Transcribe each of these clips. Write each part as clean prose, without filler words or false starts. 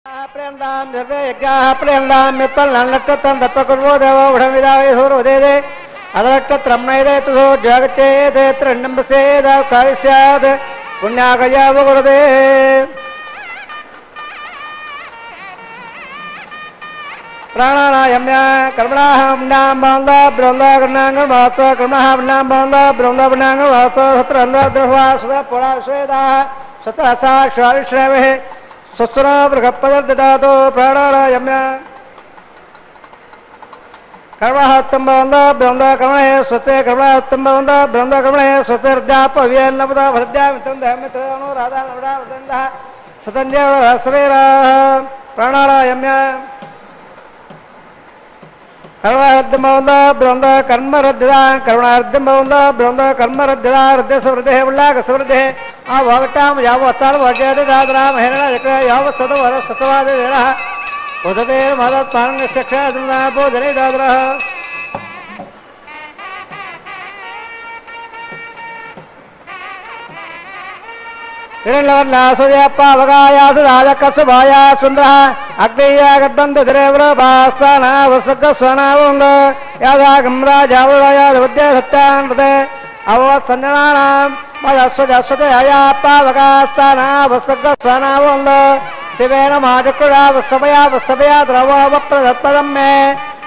प्रेन्दां सर्वे यज्ञाः प्रेन्दां मित्तल्लट्टत्तं दत्तकुर्वो देवो वृषमिदावे सूरोदेदे अदट्टत्रम्नैदे तुसो जगच्चेदे त्रिण्डम्बसेद कार्यस्याद् पुण्याकयाव गुरुदे प्राणानायम्य कर्मणाः पुण्यां बान्धा ब्रह्मा कर्णाङ्गं वास्तव कर्मणाः पुण्यां बान्धा ब्रह्मा पुण्याङ्गं वास्तव सत्रन्दा द्रह्वा सुधा पुरा विश्वेदाः सत्रसा श्राविश्रवेः स्वस्वरा बृहत्पदर्ददातो प्राणानायम्य कर्महत्तं बान्धा ब्रह्मा कर्मणे स्वस्ते कर्महत्तं बान्धा ब्रह्मा कर्मणे स्वस्तिर्जापव्यन्नपदा भद्यामित्रं दहमित्रनो राधा नवडा वदन्तः सतञ्जय सहस्रेराः प्राणानायम्य कर्महद्दं बान्धा ब्रह्मा कर्मरद्ददा करुणार्दं बान्धा ब्रह्मा कर्मरद्ददा हृदयसवृद्धेः उल्लाघसवृद्धेः आवागट्टां यावत्साल वाक्यादि दादराम हेरण यावत् सतवर सतवाद वेरः उदते मदत्पानस्य क्षादना बोधने दादरः हिरण्यवर्णासुपावगायासुराजकसुभाया सुन्दरः अग्नेया गड्बन्धुधरेवरभास्तानावसगस्वनावुण्ड यादागं राजावृयादवद्य सत्यान् हृदे अवत्सञ्जनानां मदस्वजस्वतया पावगास्तानावसगस्वनावुण्ड शिवेन माचक्रुरा वत्सभया वत्सभया द्रवप्रदत्पदं मे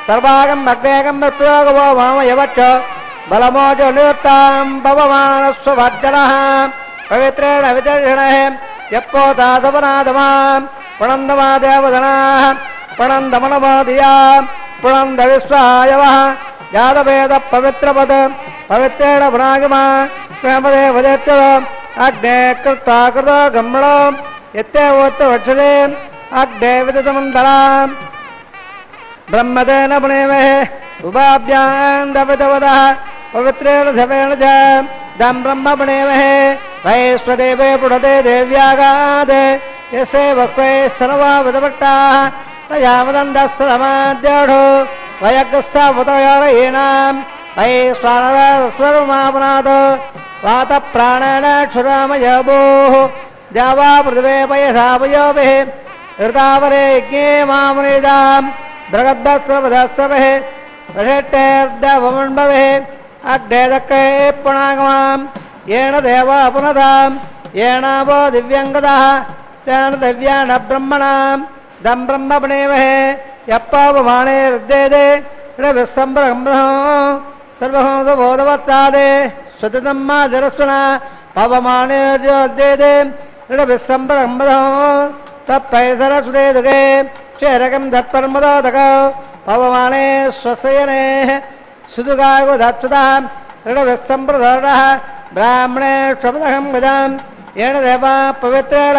सर्वागं अग्नेयं मृत्योगवो मामयवच्च बलमोजो निरुत्तां भवमानस्वभज्जनः पवित्रेण विदर्शनः यप्पोतासवनादमां पुणन्दमादेवदनाः पुणन्दमनमादिया पुणन्दविश्वायवः यादवेद पवित्रपद पवित्रेण पुनागमा प्रेमदे वदेत्य अग्ने कृता कृत गम्मण यत्तेवोत्र वक्षते अग्ने विदतमन्तरां ब्रह्मदेन पुनेमहे उपाभ्यां दवितवदः पवित्रेण धवेन च दं ब्रह्म पुनेमहे वैश्वदेवे पुणते देव्यागाद यसे वक्वे सर्वा विदभट्टाः तया वदन्तस्समाद्योढो वयग्रस्सावतयारयीणां वैश्वानरस्वरुमापनाद वातप्राणेन क्षुरामयभूः द्यावा पृथिवे पयसा पयोभिः ऋतावरे यज्ञे मामुनिदां बृहद्भस्रवधस्रभिः वषट्टेर्दवमण्डभिः अग्ने दक्के पुणागमां येन देवा पुनदां येनावो दिव्यङ्गदः तेन दिव्यान ब्रह्मणां दं ब्रह्म पुनेमहे यप्पावमाने हृद्येदे ऋविस्सम्ब्रह्मणो सर्वहंसबोधवत्सादे स्वतितं माजरस्वना पवमानेर्योद्येदे ऋविस्सम्ब्रह्मणो तत्पैसरसुदेदुगे क्षेरकं धत्पर्मदोदक पवमाने स्वसयने सुदुगागो धत्सुतः ऋणविस्सम्प्रधरणः ब्राह्मणे स्वपदहं गजां येन देवा पवित्रेण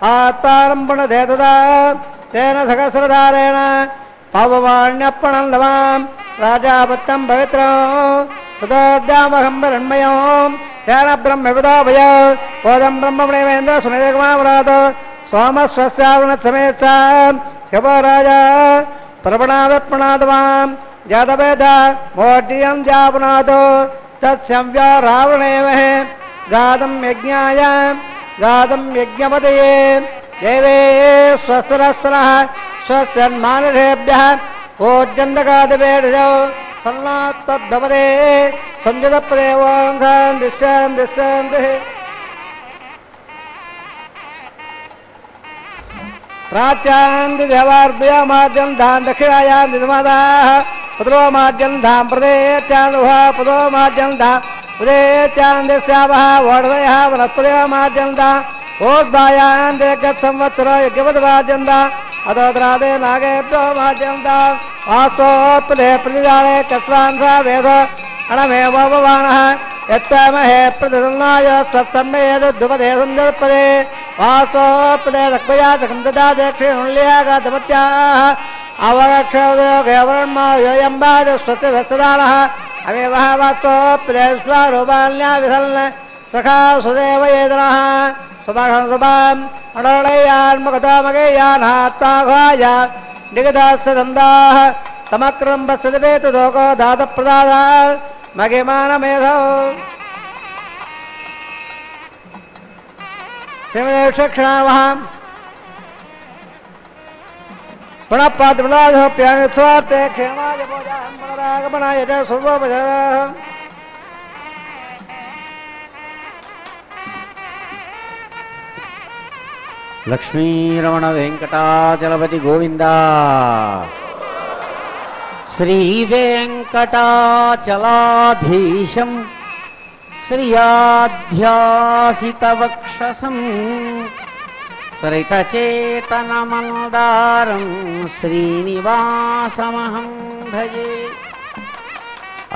आत्मानं पुनदेतदा तेन सहस्रधारेण पवमान्यप्रणन्दवां राजापत्यं पवित्रं सुतोद्यामहं वरण्मयो तेन ब्रह्मविदोभय बोधं ब्रह्मणेवेन्द्र सुनिदेकमावरात सोमस्वस्यावृणसमेत्सा ह्यपराजा प्रवणावत्पणादवां जातवेद मोर्जियं जापुनाथ तत्संव्या रावणेमहे गातं यज्ञाय गातं यज्ञपतये देवे स्वस्तिरस्तनः स्वस्तिर्मानुषेभ्यः ओज्जन्तगादिवेडजौ सन्नात्तद्भवरे संयुतपदे ओं शान्तिः प्राच्यान्ति देवार्भ्यमाद्यं धाम दक्षिणायान्ति धमादाः पुत्रो माद्यं धाम प्रदेशान्दुः पुत्रो माद्यं धाम प्रदेशान्दस्यावः वोढवयः वनस्पतयः माद्यं धाम ओद्भायान्ति गत्संवत्सर यज्ञपदमाद्यं धाम अतोत्रादे नागेभ्यो माद्यं धाम वास्तोत्पदे प्रतिजाले कस्वांसा वेद अणमेव भवानः यत्तमहे प्रतिसन्नाय सत्सन्नयेदुपदे सुन्दरपदे वास्तोपदे दक्पया दकन्ददा दक्षिणुल्यागातमत्याः अवरक्षोदयोगेवरन्मायोयम्बाद स्वस्तिभस्सदानः अमेवः वास्तोपदे स्वारूपाल्या विसल्न सखा सुदेव येदनः सुभगं सुभाम् अडोळयान्मुखतामगेयान्हात्ताघाय निगदास्य दन्दाः तमक्रम्बस्सदिवेतु दोको दातप्रदादा मगिमानमेधो श्रीमदेव क्षणावः पुनःपाद्मलाधोप्यामि स्वार्थे क्षेमाय भोजाहं पुनरागमनाय च सर्वोपचारः लक्ष्मीरमण वेंकटाचलपति गोविंद श्रीवेंकटाचलाधीशं श्रियाध्यासितवक्षसं सरितचेतनमन्दारं श्रीनिवासमहं भजे.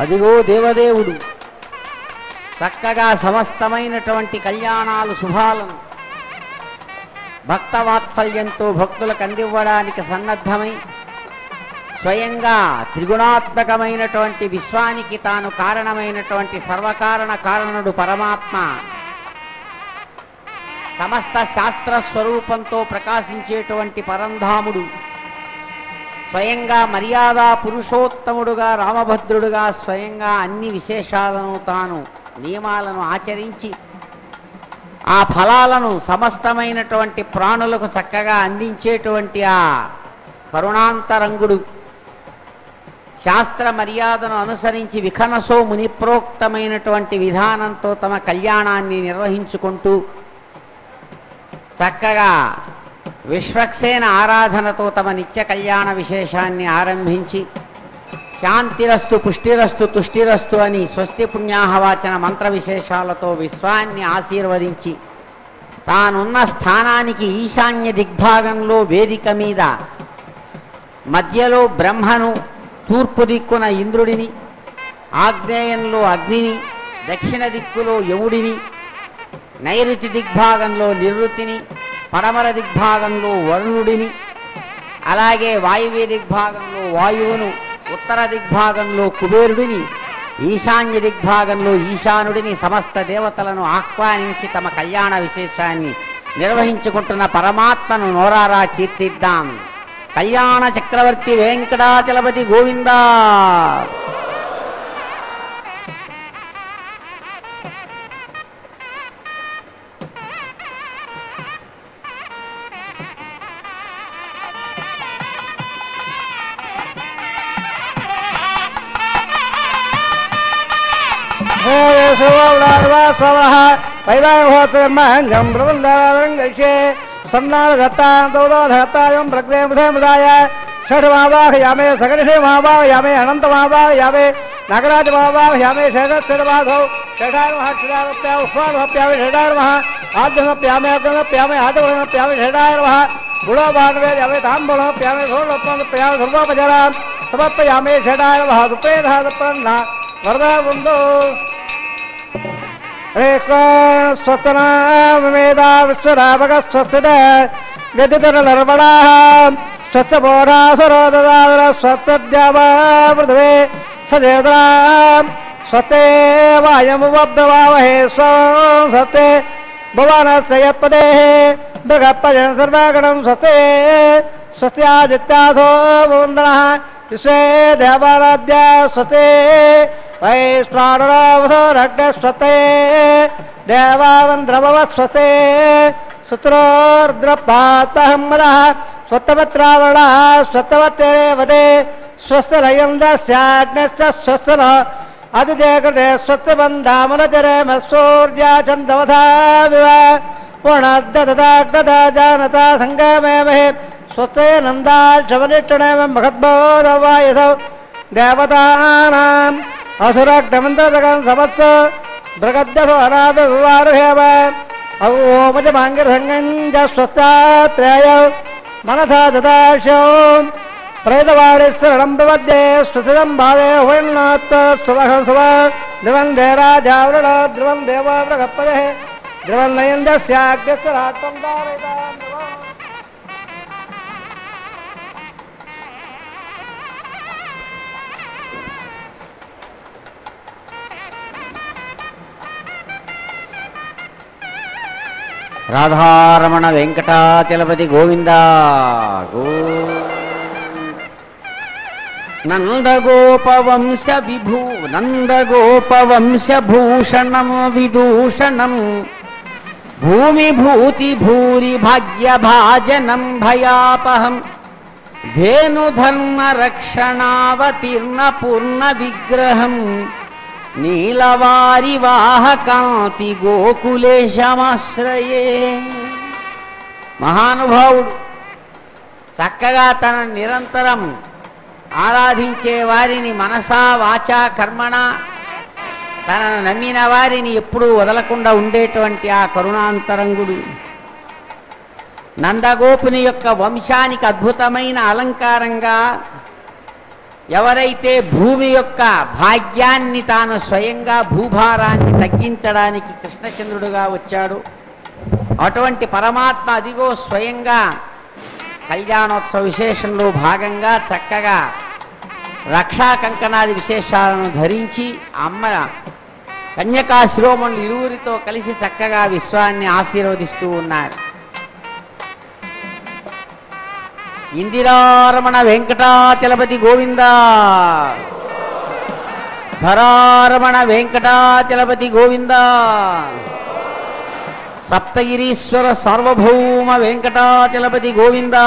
అదిగో దేవదేవుడు చక్కగా సమస్తమైనటువంటి కళ్యాణాలు శుభాలను భక్తవాత్సల్యంతో భక్తులకు అందివ్వడానికి సన్నద్ధమై స్వయంగా త్రిగుణాత్మకమైనటువంటి విశ్వానికి తాను కారణమైనటువంటి సర్వకారణ కారణుడు పరమాత్మ సమస్త శాస్త్ర స్వరూపంతో ప్రకాశించేటువంటి పరంధాముడు స్వయంగా మర్యాదా పురుషోత్తముడుగా రామభద్రుడుగా స్వయంగా అన్ని విశేషాలను తాను నియమాలను ఆచరించి ఆ ఫలాలను సమస్తమైనటువంటి ప్రాణులకు చక్కగా అందించేటువంటి ఆ కరుణాంతరంగుడు శాస్త్ర మర్యాదను అనుసరించి విఖనసో మునిప్రోక్తమైనటువంటి విధానంతో తమ కళ్యాణాన్ని నిర్వహించుకుంటూ చక్కగా విశ్వక్సేన ఆరాధనతో తమ నిత్య కళ్యాణ విశేషాన్ని ఆరంభించి శాంతిరస్తు పుష్టిరస్తు తుష్టిరస్తు అని స్వస్తి పుణ్యాహవాచన మంత్ర విశేషాలతో విశ్వాన్ని ఆశీర్వదించి తానున్న స్థానానికి ఈశాన్య దిగ్భాగంలో వేదిక మీద మధ్యలో బ్రహ్మను, తూర్పు దిక్కున ఇంద్రుడిని, ఆగ్నేయంలో అగ్నిని, దక్షిణ దిక్కులో యముడిని, నైరుతి దిగ్భాగంలో నివృత్తిని, పడమర దిగ్భాగంలో వరుణుడిని, అలాగే వాయువ్య దిగ్భాగంలో వాయువును, ఉత్తర దిగ్భాగంలో కుబేరుడిని, ఈశాన్య దిగ్భాగంలో ఈశానుడిని సమస్త దేవతలను ఆహ్వానించి తమ కళ్యాణ విశేషాన్ని నిర్వహించుకుంటున్న పరమాత్మను నోరారా కీర్తిద్దాం. కళ్యాణ చక్రవర్తి వెంకటాచలపతి గోవిందా. వైవాహోత్సవమంగం ప్రబంధారంగే సన్నాదత్తాం ప్రగ్రే ముదాయ షడ్మావాహయామే సకనిషేమావాహయామే అనంతమావాహయామే నగరాజమావాహయామే షేషస్థిరమాధౌ షడార్మహక్షరాప్యా ఉష్మానప్యామి షడార్మః ఆద్యమప్యామే అగ్నమప్యామే ఆదవనప్యామి షడార్మః గుణోబాణవేద్యామే తాంబూలమప్యామే సోళప్యామి సర్వోపచారాన్ సమర్పయామే షడార్మః దుపేధాదప్రన్న వరదా బృందో స్వస్తనామేదా విశ్వరామక స్వస్తిద గదితరలర్వణా స్వస్థబోధాసురోదార స్వస్తద్యామా పృథివే సజేద్రా స్వస్తే వాయమువబ్రవామహే స్వం స్వస్తే భువనస్యపదే మృగపజన సర్వగణం స్వస్తే స్వస్త్యాదిత్యాసో వందనః విశ్వే దేవారాధ్య స్వస్తే వైశ్వానరావసరగ్నస్వతే దేవావంద్రవస్వతే సుత్రోర్ద్రపాత్మహమ్మదః స్వత్తవత్రావణ స్వత్తవత్తేవదే స్వస్తలయం దస్యాగ్నశ్చ స్వస్తన అతిదేకృతే స్వత్తబంధామునచరేమ సూర్యాచందవథావివ పూర్ణాద్దదాగ్నదా జానతా సంగమేమహే స్వస్తే నందాక్షవనిష్టనేమ మహద్బోధవాయసౌ దేవతానాం అసురగ్నమంత్రగం సమస్త బృగద్దసో అనాథ వివారుహేమ ఓమజ మాంగసంగంజ స్వస్థాత్రేయ మనథా దదాశో ప్రేతవారిశరణం ప్రపద్యే స్వసిదం భావే హుయన్నాత్ సువహం సువ ధ్రువందే రాజావృణ ధ్రువం దేవ మృగపదే ధ్రువం నయందస్యాగ్రస్రాటం దారయతాం రాధారమణ వెంకటాచలపతి గోవింద గో. నందగోపవంశ నందగోపవంశభూషణం విదూషణం భూమి భూతి భూరి భాగ్య భాజనం భయాపహం ధేనుధర్మ రక్షణావతీర్ణ పూర్ణ విగ్రహం నీలవారి వాహకాంతి గోకులేశమాశ్రయే. మహానుభావుడు చక్కగా తన నిరంతరం ఆరాధించే వారిని మనసా వాచా కర్మణ తనను నమ్మిన వారిని ఎప్పుడూ వదలకుండా ఉండేటువంటి ఆ కరుణాంతరంగుడు నందగోపుని యొక్క వంశానికి అద్భుతమైన అలంకారంగా ఎవరైతే భూమి యొక్క భాగ్యాన్ని తాను స్వయంగా భూభారాన్ని తగ్గించడానికి కృష్ణచంద్రుడుగా వచ్చాడు, అటువంటి పరమాత్మ అదిగో స్వయంగా కళ్యాణోత్సవ విశేషంలో భాగంగా చక్కగా రక్షా కంకణాది విశేషాలను ధరించి అమ్మ కన్యకా శిరోమణులు ఇరువురితో కలిసి చక్కగా విశ్వాన్ని ఆశీర్వదిస్తూ ఉన్నారు. ఇందిరారమణ వెంకటాచలపతి గోవింద, ధరారమణ వెంకటాచలపతి గోవింద, సప్తగిరీశ్వర సార్వభౌమ వెంకటాచలపతి గోవింద.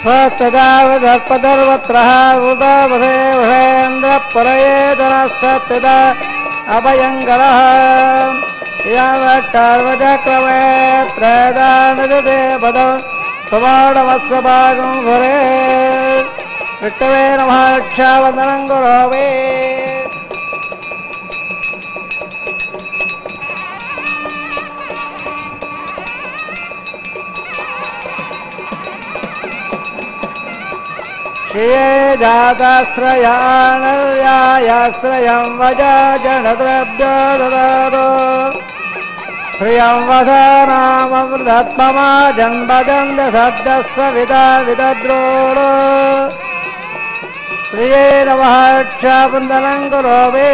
స్వస్తదావదర్పదర్వత్రః ఉదవసే వసేంద్రపరయేతనస్తద అభయంకరః యావట్టార్వచక్రమే త్రయదానజతే పద సుమాడమత్సభాగం భరే విష్ణవే నమః రక్షాబంధనం కరోమి. శ్రియే జాతాశ్రయానర్యాయాశ్రయం వజనద్రవ్యో దదాదో శ్రియం వసనామృతత్మమా జన్మజంద సద్యస్వ విదద్రోడో శ్రియే నమః రక్షాబంధనం కరోమి.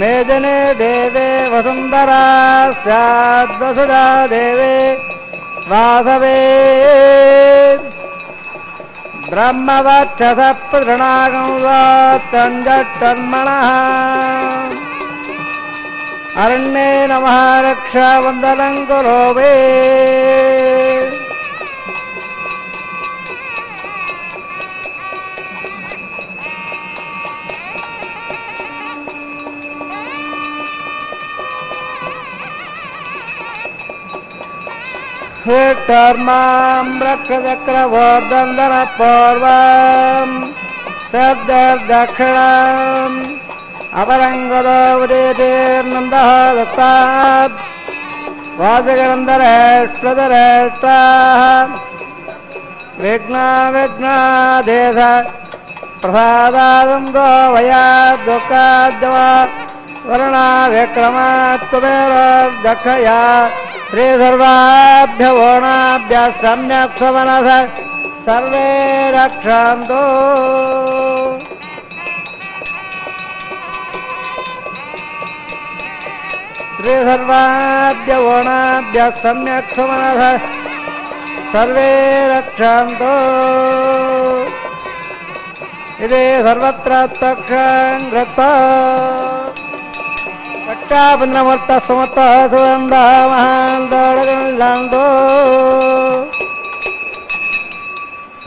మేజనే దేవే వసుంధరా స్యాద్వసుధా దేవే వాసవే బ్రహ్మవక్షస ప్రృణాగం వాత్తంజట్టన్మణః అరణ్యే నమః రక్షాబంధనం కరోమి. కర్మాం రక్షచక్రవర్ధంధన పూర్వం శ్రద్ధర్దక్షిణం అపరంగదోదేర్నందః దత్తాత్ వాజగంధరేష్ట్రధరేష్టాః విఘ్నాదేశ ప్రసాదాదం గోవయాద్ దుఃఖాద్యవా వరుణా విక్రమాత్మేరదక్షయా శ్రీ సర్వాభ్య ఓణాభ్య సమ్యక్ సమనస సర్వే రక్షంతో. శ్రీ సర్వాభ్య ఓణాభ్య సమ్యక్ సమనస సర్వే రక్షంతో. ఇది సర్వత్ర తక్షం కృత్వా రక్షాబంధనమర్త సమర్థ సుగంధ మహాంతో.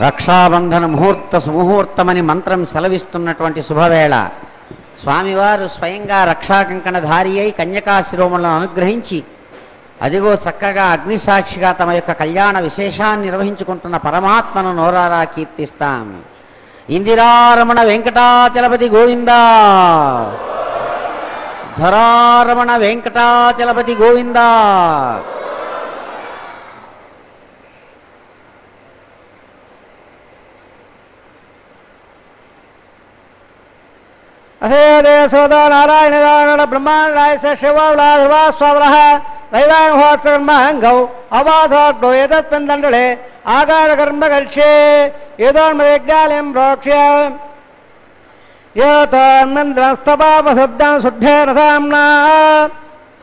రక్షాబంధన ముహూర్త సుముహూర్తమని మంత్రం సెలవిస్తున్నటువంటి శుభవేళ స్వామివారు స్వయంగా రక్షాకంకణధారి అయి కన్యకా శిరోమణులను అనుగ్రహించి అదిగో చక్కగా అగ్నిసాక్షిగా తమ యొక్క కళ్యాణ విశేషాన్ని నిర్వహించుకుంటున్న పరమాత్మను నోరారా కీర్తిస్తాం. ఇందిరారమణ వెంకటాచలపతి గోవిందా, ధరారమణ వెంకటాచలపతి గోవిందా. అసేదే సోద నారాయణ బ్రహ్మాండాయ శివా స్వర వైవాహోత్సర్మహంగౌ అవాసోడ్డో ఏతత్పిందండలే ఆకార కర్మ కరిష్యే ఏదోన్మయజ్ఞాలయం ప్రోక్ష్య యోతన్మంద్రస్తపాపశుద్ధం శుద్ధేన సామ్నా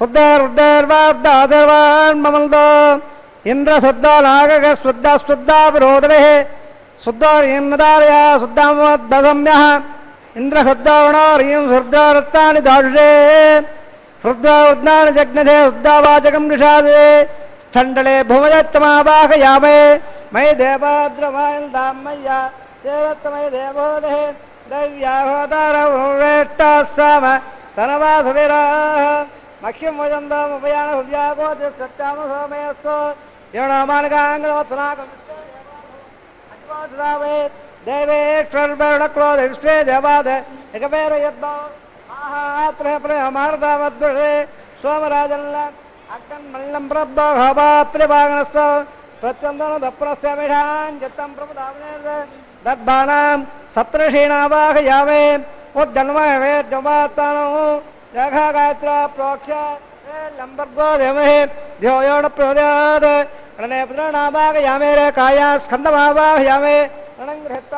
శుద్ధైర్వార్దాదర్వాన్మమల్దో ఇంద్రశుద్ధో నాగక శుద్ధ శుద్ధో హిమదారయ శుద్ధమద్భసమ్య ఇంద్రశుద్ధోణోరీం శుద్ధోరత్తాని దాషుషే శుద్ధోర్ధాని జగ్నదే శుద్ధవాచకం నిషాదే స్థండలే భుమయత్తమావాహయామే మయి దేవాద్రమాయందామయ్య చేరత్తమయ దేవోదే దైవ్యాహోదారవేష్టామ తనవాసువిరా మఖ్యం వజందోమయాన హృద్యాగోచ సత్యామ సోమయస్తో యోణమానగాంగవత్సనాకం దేవేశ్వర విశ్వే దేవాద ఎగవేర యద్మారదామద్భుషే సోమరాజల్ల అక్కన్ మల్లం ప్రభాత్రిభాగనస్థ ప్రత్యందన దప్రస్యమిషాన్ చిత్తం ప్రభుదావనే దద్భానాం సప్తర్షీణావాహయామే ఉద్దన్మహేద్యమాత్మానం రేఖా గాయత్ర ప్రోక్ష లంబర్గో దేమహే ధ్యోయోణ ప్రచోదయాత్ ప్రణయపుత్రనావాహయామే రేఖాయా స్కందమావాహయామే ప్రణంగృహీత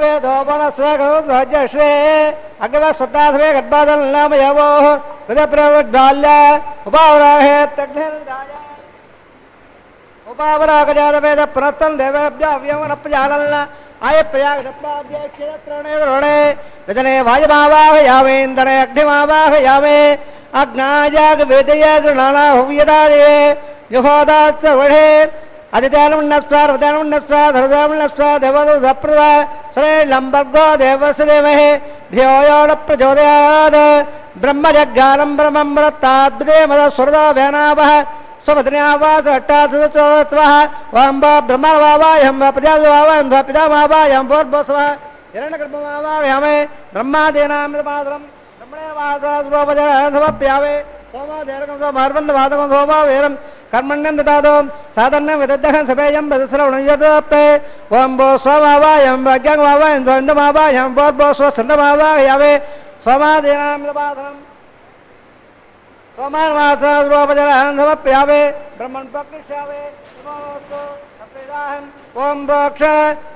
జాతవేదోపనశ్రే అగ్రవస్వతాసమే గర్భాదం నామ యవో హృదయప్రవద్బాల్య ఉపావరాహే తగ్నేరాయ ఉపావరాక జాతవేద పునస్తం దేవేభ్య అవ్యమనప్రజాలన ఆయ ప్రయాగప్రాభ్య క్షేత్రణే విదనే వాయుమావాహయామే ఇందనే అగ్నిమావాహయామే అగ్నాయాగ వేదయాగ నానా హువ్యదాదే యుహోదాత్స వఢే అదితానున్నస్వాధరుదానున్నస్వాధరుదానున్నస్వా దేవదో సప్రవ శ్రే లంబర్గో దేవస్య దేమహే ధ్యోయోణ ప్రచోదయాత్ బ్రహ్మజగ్గానం బ్రహ్మం వృత్తాద్భుతే మద స్వరదో వేనావః స్వపత్న్యావాస అట్టాత్స్వః వాంబ బ్రహ్మవావాయం ప్రజావాయం పితామావాయం భోర్భస్వ హిరణ్యగర్భమావాయామే బ్రహ్మాదీనామృతమాతరం బ్రహ్మణే వాసాస్వోపజాధమప్యావే సోమాదేరకం సోమార్బంధవాదకం సోమావేరం కర్మణ్యం దదాదో సాధన్యం విదద్దహం సభేయం బదశ్రవణయదప్పే ఓం భో స్వమావాయం అజ్ఞావాయం ద్వండమావాయం భోర్భో స్వసందమావాయావే సోమాదీనామృతమాతరం సోమాన్వాసాస్వోపజాధమప్యావే బ్రహ్మణ్ ప్రకృష్యావే ఓం ప్రోక్ష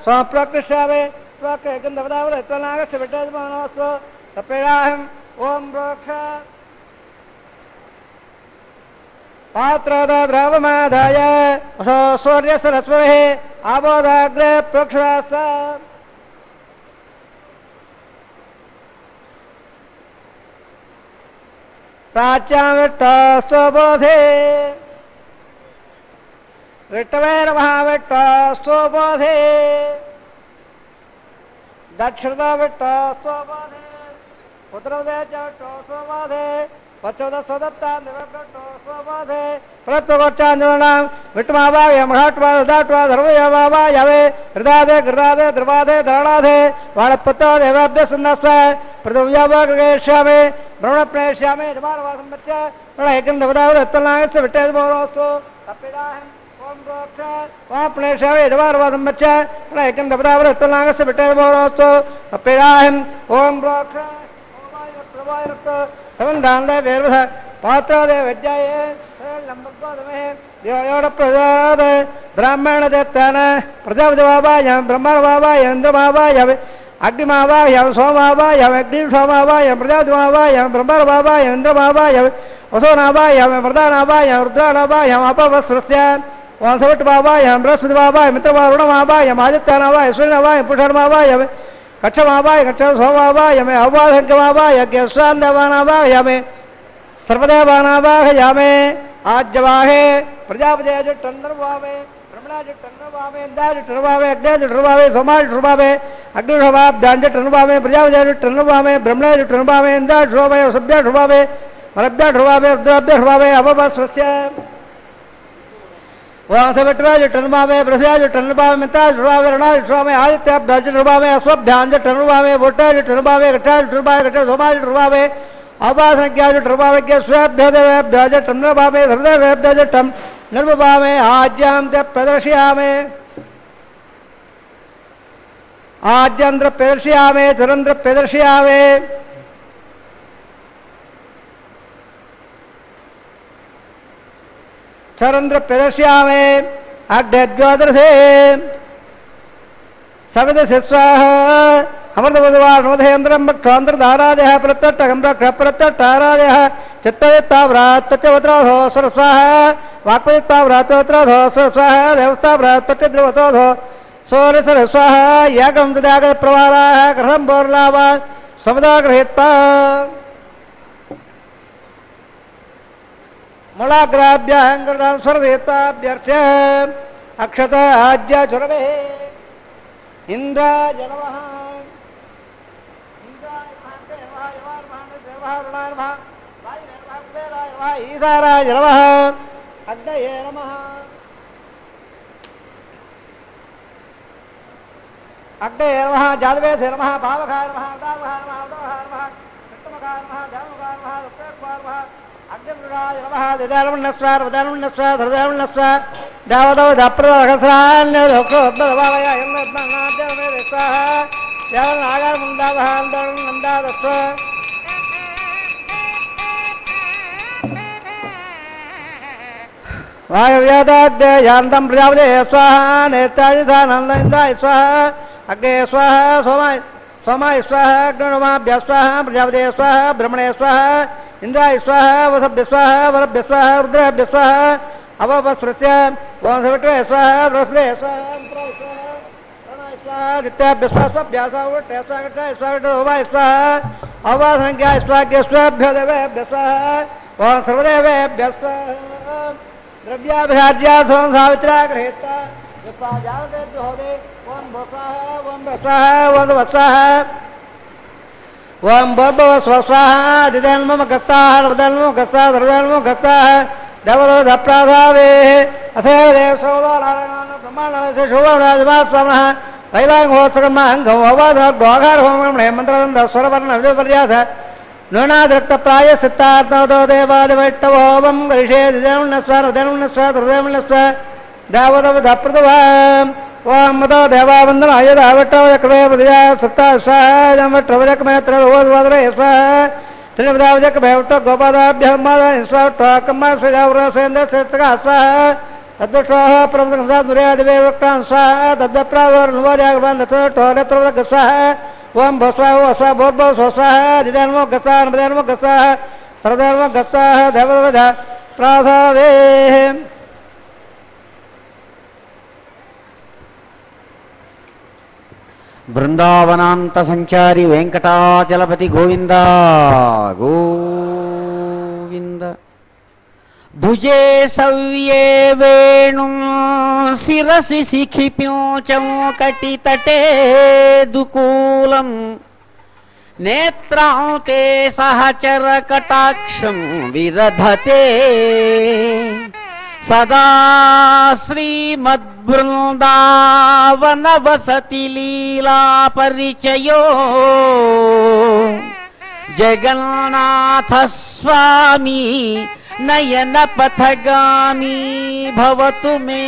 స్వప్రకృష్యావే ప్రోక్షగంధవదావదత్వనాగస్య విట్టేదమనోస్తు తప్పేడాహం ఓం ప్రోక్ష పాత్రద ద్రవమాదాయ సూర్యసరస్వే ఆబోధాగ్రే ప్రోక్షదాస్త ప్రాచ్యాం విట్టస్తోబోధే విట్టవే నమః విట్టస్తోబోధే దక్షిణ విట్టస్తోబోధే ఉత్తరదే చోటోబోధే పచ్చోద సోదత్తాన్ దేవట్టోబోధే ప్రత్వగోచ్చాంజనాం విట్టమావాయ మహాట్వాదాట్వా ధర్మయమావాయవే హృదాదే గృదాదే ద్రవాదే ధరణాదే వాళపత్తో దేవాభ్య సున్నస్వ పృథివ్యావాగేష్యామే బ్రహ్మణప్రేష్యామే నిమానవాసం వచ్చ ప్రణయగంధవదావదత్వనాగస్య విట్టేదమోనోస్తు తప్పిడాహం ఓం ప్రోక్ష వాప్ణేష్యామే నిమానవాసం వచ్చ ప్రణయగంధవదావదత్వనాగస్య విట్టేదమోనోస్తు తప్పిడాహం ఓం ప్రోక్ష సమందాండే వేర్వధ పాత్రోదే విద్యాయే లంబోదమే యోడ ప్రజాద బ్రాహ్మణ దత్తాన ప్రజాపతిమావాయం బ్రహ్మణమావాయం ఇంద్రమావాయం అగ్నిమావాయం సోమావాయం అగ్నిషోమావాయం ప్రజాపతిమావాయం బ్రహ్మణమావాయం ఇంద్రమావాయం వసోనావాయం ప్రధానావాయం రుద్రానావాయం అపవస్వస్య వంశవట్టుమావాయం బృహస్పతిమావాయం మిత్రమారుణమావాయం ఆదిత్యానావాయం సూర్యనావాయం పురుషర్మావాయం కక్షమావాయ కక్ష సోమావాయమే అవ్వాధంకమావాయ స్వాందవానావాయమే సర్వదేవానావాహయామే ఆజ్యవాహే ప్రజాపతిజుట్టన్నర్వామే బ్రహ్మణాజుట్టన్నర్వామే ఇందాజుట్టర్వామే అగ్నేజుట్టర్వామే సోమాజుట్టర్వామే అగ్నిషభాభ్యాంజుట్టర్వామే ప్రజాపతిజుట్టన్నర్వామే బ్రహ్మణాజుట్టర్వామే ఇందాజుట్టర్వామే సభ్యాఠర్వామే మరభ్యాఠర్వామే రుద్రాభ్యాఠర్వామే అపవస్వస్య వాసవిట్వాజుట్టన్వామే బృహజుట్టన్వామే మిత్తాజుట్వామే రణాజుట్వామే ఆదిత్యాభ్యాజుట్వామే అశ్వభ్యాంజుట్టన్వామే బొట్టాజుట్టన్వామే ఘట్టాజుట్టర్వామే ఘట్ట సోమాజుట్టర్వామే ఆవాసనజ్ఞాజుట్టర్వామే స్వాభ్యోదవేభ్యాజుట్టన్వామే సర్వదేవేభ్యాజుట్టం నిర్మపామే ఆజ్యాం చ ప్రదర్శయామే ఆజ్యంద్ర ప్రదర్శయామే తురంద్ర ప్రదర్శయామే చరంద్ర ప్రదర్శయామే అగ్రద్వాదరసే సవిదసి స్వాహ అమృతమధువానోదయంద్రం భక్షాంధ్రధారాదయ ప్రత్యట్టగంబ్రక్షప్రత్యట్టారాదయ చిత్తవిత్తావ్రాత్పత్యవత్రాధో స్వరస్వాహ వాక్పతిత్తావ్రాత్వత్రాధో స్వరస్వాహ దేవస్తావ్రాత్పత్యద్రవతోధో సోరసరస్వాహ యాగం తదాగ ప్రవారాः గ్రహం బోర్లాభ సమదాగ్రహిత్వా మూలాగ్రాభ్యాం స్వరదేత్తాభ్యర్చ అక్షత ఆజ్య చురవే ఇంద్రాయ నమః ఈశారాయ నమః అగ్నయే నమః అగ్నయే నమః జాతవేదే నమః భావకాయ నమః ఉదావకాయ నమః ఉదవకాయ నమః కృష్ణమకాయ నమః జామకాయ నమః దత్తకాయ నమః అగ్నిపురాయ నమః దదానమన్నస్వ వదానమన్నస్వ ధర్వానమన్నస్వ దావదవ దప్రదహస్రాన్యదోక్తోద్భవాయ యన్నద్మన్నాద్యమే స్వాహ యావన్నాగారముందావహాందరున్నందాదస్వ వాయవ్యాదాద్యాంతం ప్రజాపతే స్వాహ నేత్యాదిధానందాయ స్వాహ అగ్నే స్వాహ సోమాయ స్వాహ అగ్నిమాభ్య స్వాహ ప్రజాపతే స్వాహ బ్రహ్మణే స్వాహ ఇంద్రాయ స్వాహ వసభ్య స్వాహ వరభ్య స్వాహ రుద్రాభ్య స్వాహ అవపస్పృశ్య ఓం సవిట్రే స్వాహ బృహస్పతే స్వాహ ప్రణాయ స్వాహ దిత్యాభ్య స్వాహ స్వభ్య స్వాహ ఉట్టే స్వాహ కటాయ స్వాహ ఓమాయ స్వాహ అవాసనంగ్యాయ స్వాహ్య స్వాభ్య దేవేభ్య స్వాహ ఓం సర్వదేవేభ్య స్వాహ ద్రవ్యాభిరాజ్యా సోం సావిత్రా గృహీత జాగ్రత్తే ఓం భస్వాహ ఓం భస్వాహ ఓం వత్సాహ ఓం భర్భవ స్వస్వాహ దిదన్మమ గస్తాహ నవదన్మమ గస్తాహ సర్వదన్మమ గస్తాహ దేవదో దప్రాధావే అథేవ దేవ సౌదో నారాయణ బ్రహ్మాండ శోభరాజమా స్వామః వైవాంగోత్సకర్మ అంగం అవాద గోగార హోమం హేమంత్రవంద స్వరవర్ణ విజయపర్యాస నూనాదృప్త ప్రాయ సిద్ధార్థో దేవాదివైట్టవోమం గరిషే దిదన్మస్వ హృదయన్మస్వ హృదయన్మస్వ దేవదవ దప్రదవా ఓం మదో దేవావందన అయోధావట్టవజక్రమే పృథివ్యా సప్తా స్వాహవజక్రమే ఓద్వాదరే స్వాహ త్రినవదావజక్రమేవట్ట గోపాదాభ్యమాదాని స్వాహకమ్మాసేంద్ర సేత్సగా స్వాహ తద్వక్షోహ ప్రమదకంసాదుర్యాదివేవక్తాన్ స్వాహ తద్వప్రాదోర్నువాద్యాగబాంధోరత్రవదగ స్వాహ ఓం భస్వాహ వస్వా భోర్భవ స్వస్వాహ దిదాన్మో గస్తాహ నమదాన్మో గస్తాహ సరదాన్మో గస్తాహ దేవదవధ ప్రాధావే బృందావనాంత సంచారి వెంకటాచలపతి గోవింద గోవింద భుజే సవ్యే వేణు శిరసి శిఖిప్యోచం కటితటే దుకూలం నేత్రాంతే సహచర కటాక్షం విదధతే సదా శ్రీమద్బృందావన వసతి లీలా పరిచయో జగన్నాథ స్వామి నయన పథగామి భవతు మే.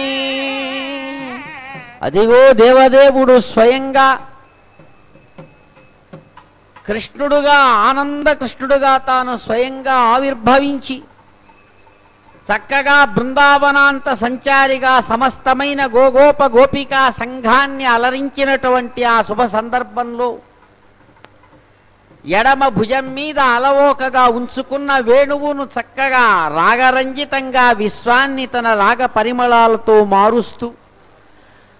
అదిగో దేవదేవుడు స్వయంగా కృష్ణుడుగా ఆనంద కృష్ణుడుగా తాను స్వయంగా ఆవిర్భవించి చక్కగా బృందావనాంత సంచారిగా సమస్తమైన గోగోప గోపికా సంఘాన్ని అలరించినటువంటి ఆ శుభ సందర్భంలో ఎడమ భుజం మీద అలవోకగా ఉంచుకున్న వేణువును చక్కగా రాగరంజితంగా విశ్వాన్ని తన రాగ పరిమళాలతో మారుస్తూ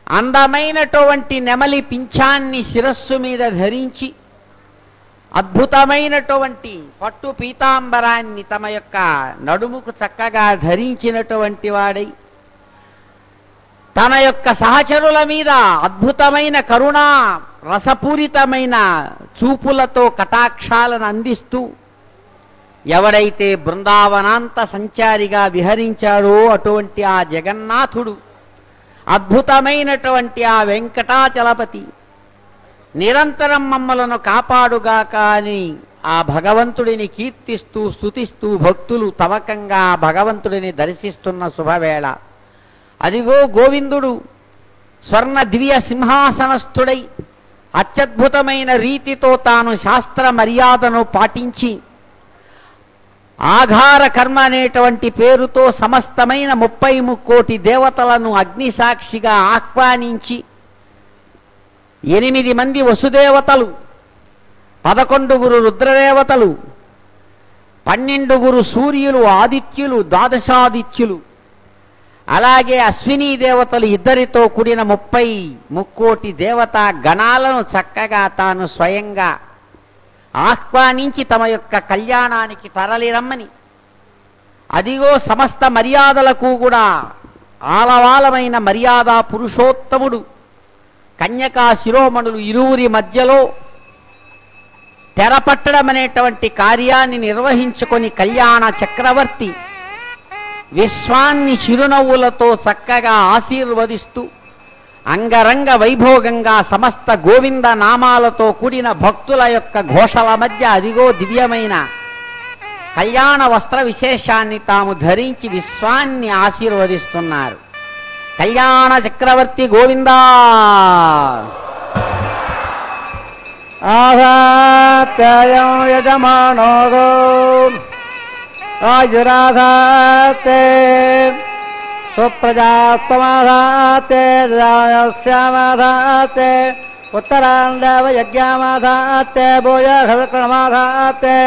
అందమైనటువంటి నెమలి పింఛాన్ని శిరస్సు మీద ధరించి అద్భుతమైనటువంటి పట్టు పీతాంబరాన్ని తమ యొక్క నడుముకు చక్కగా ధరించినటువంటి వాడై తన యొక్క సహచరుల మీద అద్భుతమైన కరుణా రసపూరితమైన చూపులతో కటాక్షాలను అందిస్తూ ఎవడైతే బృందావనాంత సంచారిగా విహరించాడో అటువంటి ఆ జగన్నాథుడు అద్భుతమైనటువంటి ఆ వెంకటాచలపతి నిరంతరం మమ్మలను కాపాడుగాక అని ఆ భగవంతుడిని కీర్తిస్తూ స్తుతిస్తూ భక్తులు తవకంగా భగవంతుడిని దర్శిస్తున్న శుభవేళ. అదిగో గోవిందుడు స్వర్ణ దివ్య సింహాసనస్థుడై అత్యద్భుతమైన రీతితో తాను శాస్త్ర మర్యాదను పాటించి ఆఘార కర్మ అనేటువంటి పేరుతో సమస్తమైన 33 కోటి దేవతలను అగ్నిసాక్షిగా ఆహ్వానించి 8 మంది వసుదేవతలు, 11 రుద్రదేవతలు, 12 సూర్యులు, ఆదిత్యులు, ద్వాదశాదిత్యులు, అలాగే అశ్వినీ దేవతలు ఇద్దరితో కూడిన 33 కోటి దేవతా గణాలను చక్కగా తాను స్వయంగా ఆహ్వానించి తమ యొక్క కళ్యాణానికి తరలిరమ్మని, అదిగో సమస్త మర్యాదలకు కూడా ఆలవాలమైన మర్యాదా పురుషోత్తముడు కన్యకా శిరోమణులు ఇరువురి మధ్యలో తెరపట్టడం అనేటువంటి కార్యాన్ని నిర్వహించుకొని కళ్యాణ చక్రవర్తి విశ్వాన్ని చిరునవ్వులతో చక్కగా ఆశీర్వదిస్తూ అంగరంగ వైభోగంగా సమస్త గోవింద నామాలతో కూడిన భక్తుల యొక్క ఘోషల మధ్య అదిగో దివ్యమైన కళ్యాణ వస్త్ర విశేషాన్ని తాము ధరించి విశ్వాన్ని ఆశీర్వదిస్తున్నారు. కళ్యాణ చక్రవర్తి గోవిందా. ఆధాత్యం యజమానో ఆయురాధాతే సుప్రజాస్తమాధాతే శ్యామాధాతే ఉత్తరాండవ యజ్ఞామాధాతే భూయమాధాతే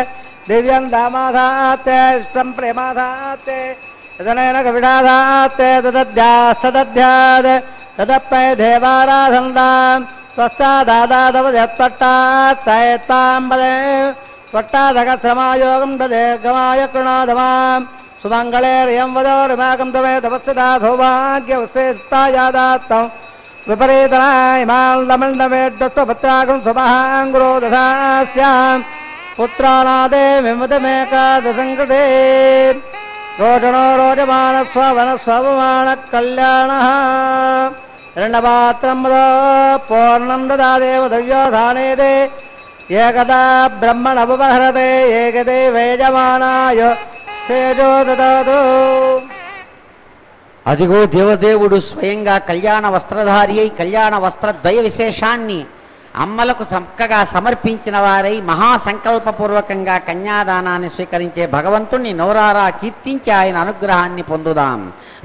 దివ్యం దామాధాతే ఇష్టం ప్రేమాధాతే తదనైన కవిడాధాతే తదధ్యాస్తదధ్యాద్ తదప్పై దేవారాధందాం స్వస్థాదాదాదవదత్పట్టాత్తైత్తాంబదే త్వట్టాదగశ్రమాయోగం తదేర్గమాయ కృణాదమాం సుమంగళేర్యం వదోర్మాకం తమే తపస్సదా సౌభాగ్యవస్థేత్తాయాదాత్తం విపరీతనాయమాల్దమల్దమేడ్డస్వపత్రాగం స్వమహాంగురో దధాస్యాం పుత్రానాదే విమతమేకాదశంకృతే రోచనో రోచమాన స్వవన స్వమాన కళ్యాణ రణపాత్రం పూర్ణం దదాదేవ దవ్యోధానేదే ఏకదా బ్రహ్మణముపహరతే ఏకదే వేజమానాయ తేజో దదాతు. అదిగో దేవదేవుడు స్వయంగా కళ్యాణ వస్త్రధారి అయి కళ్యాణ వస్త్రద్వయ విశేషాన్ని అమ్మలకు చక్కగా సమర్పించిన వారై మహాసంకల్పపూర్వకంగా కన్యాదానాన్ని స్వీకరించే భగవంతుణ్ణి నోరారా కీర్తించి ఆయన అనుగ్రహాన్ని పొందుదాం.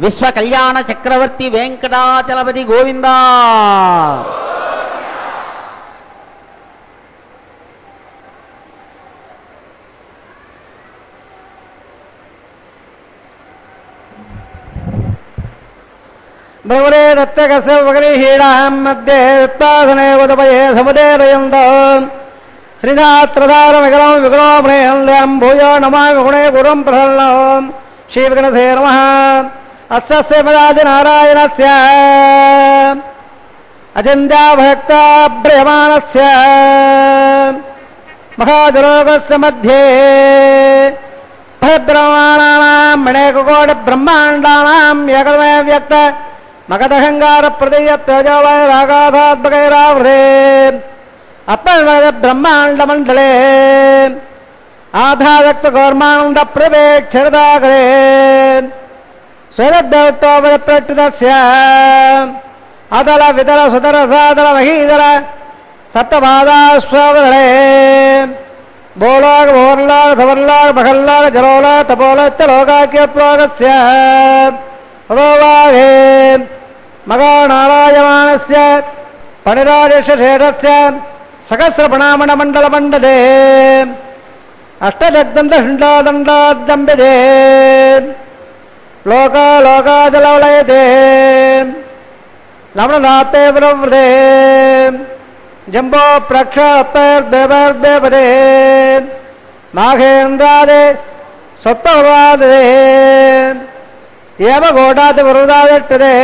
విశ్వ కళ్యాణ చక్రవర్తి వెంకటాచలపతి గోవిందా. భవరే దత్తకస్య వగరీహీడాం మధ్యే దత్తాసనే ఉదపయే సముదేరయంతో శ్రీనాత్రధారమిగరం విగ్రహం భూయో నమామి గుణే గురం ప్రసన్నం శ్రీవిఘ్నసే నమః. అస్య పదాది నారాయణస్య అచింత్యాభక్తాభ్రయమాణస్య మహాజలోకస్య మధ్యే భద్రమాణానాం మణేకోటి బ్రహ్మాండానాం ఏకమే వ్యక్త మగధహంగార ప్రదేయ తేజోవైరాగాధాత్మకైరావృతే అప్ప బ్రహ్మాండ మండలే ఆధారక్త గౌర్మానంద ప్రవేక్షరదాగరే స్వరద్దేవతోపరిప్రట్టుతస్య అదల విదల సుదర సాదర మహీదర సప్తపాదాశ్వరే భోలాగ భోర్లాగ సవర్లాగ బహల్లాగ జలోలాగ తపోలత్యలోకాఖ్యప్లోకస్య హృదోవాగే మగానారాయమానస్య పణిరాజేషశేషస్య సహస్రప్రణామణమండలమండదే అష్టదగ్ధండదండాదండాద్యంబిదే లోకాలోకాజలవలయతే లవణనాథే ప్రవృతే జంబో ప్రక్షాప్తైర్దేవర్దేవదే మాఘేంద్రాదే సప్తవాదే ఏవ గోడాది వరుదాదట్టదే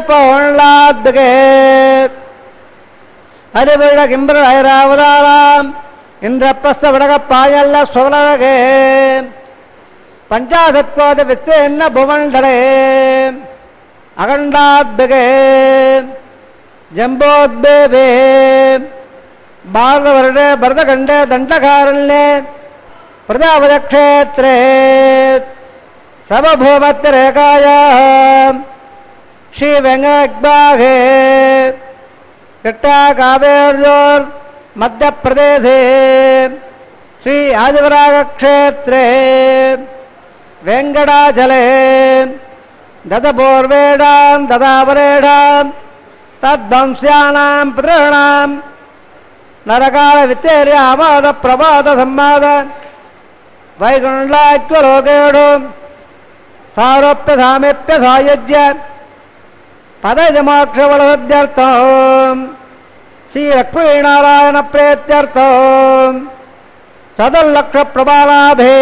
పౌళ్ళాద్గే హరిబిడ కింబ్ర ఐరావదారాం ఇంద్రప్రస్థ విడగ పాయల్ల స్వలగే పంచాశత్కోటి విస్తీర్ణ భుమండలే అఖండాద్గే జంబోద్బేబే ಭಾರತವರ್ಣೆ ಭರತಖಂಡೆ ದಂಡಕಾರಣ್ಯೆ ಪ್ರಜಾಪತಿಕ್ಷೇತ್ರೇ ಸಮಭೂಮತ್ಯರೇಖಾಯಾಂ ಶ್ರೀ ವೆಂಕಟಗ್ಭಾಗೆ ಕಟ್ಟಾಕಾವೇರ್ಯೋರ್ ಮಧ್ಯಪ್ರದೇಶೇ ಶ್ರೀ ಆದಿವರಾಗಕ್ಷೇತ್ರೇ ವೆಂಕಟಾಚಲೇ ದದಪೂರ್ವೇಣಾಂ ದದಾಪರೇಣಾಂ ತದ್ವಂಶ್ಯಾನಾಂ ಪುತ್ರಾಣಾಂ ನರಕಾಲ ವಿತ್ತೇರ್ಯ ಅಮಾದ ಪ್ರಮಾದ ಸಂವಾದ ವೈಗುಂಡಾಕ್ಯಲೋಕೇಡು ಸಾರೋಪ್ಯ ಸಾಮೀಪ್ಯ ಸಾಯುಜ್ಯ ಪದಜಮೋಕ್ಷಬಲಸದ್ಯರ್ಥಂ ಶ್ರೀ ಲಕ್ಷ್ಮೀನಾರಾಯಣ ಪ್ರೇತ್ಯರ್ಥಂ ಚತುರ್ಲಕ್ಷ ಪ್ರಬಲಾಭೇ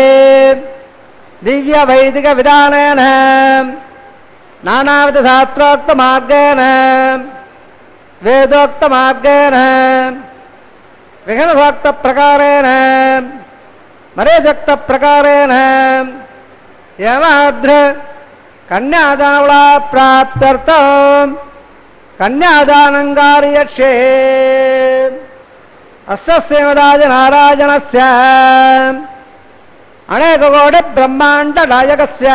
ದಿವ್ಯ ವೈದಿಕ ವಿಧಾನೇನ ನಾನಾವಿಧ ಶಾಸ್ತ್ರೋಕ್ತ ಮಾರ್ಗೇನ ವೇದೋಕ್ತ ಮಾರ್ಗೇನ ವಿಘ್ನಸೋಕ್ತ ಪ್ರಕಾರೇಣ ಮರೇಜೋಕ್ತ ಪ್ರಕಾರೇಣ ಯಮಾದ್ರ ಕನ್ಯಾದಾನವಳ ಪ್ರಾಪ್ತ್ಯರ್ಥಂ ಕನ್ಯಾದಾನಂಗಾರ್ಯಕ್ಷೇ ಅಸ್ಯ ಶ್ರೀಮದಾಜ ನಾರಾಯಣಸ್ಯ ಅನೇಕಕೋಟಿ ಬ್ರಹ್ಮಾಂಡ ನಾಯಕಸ್ಯ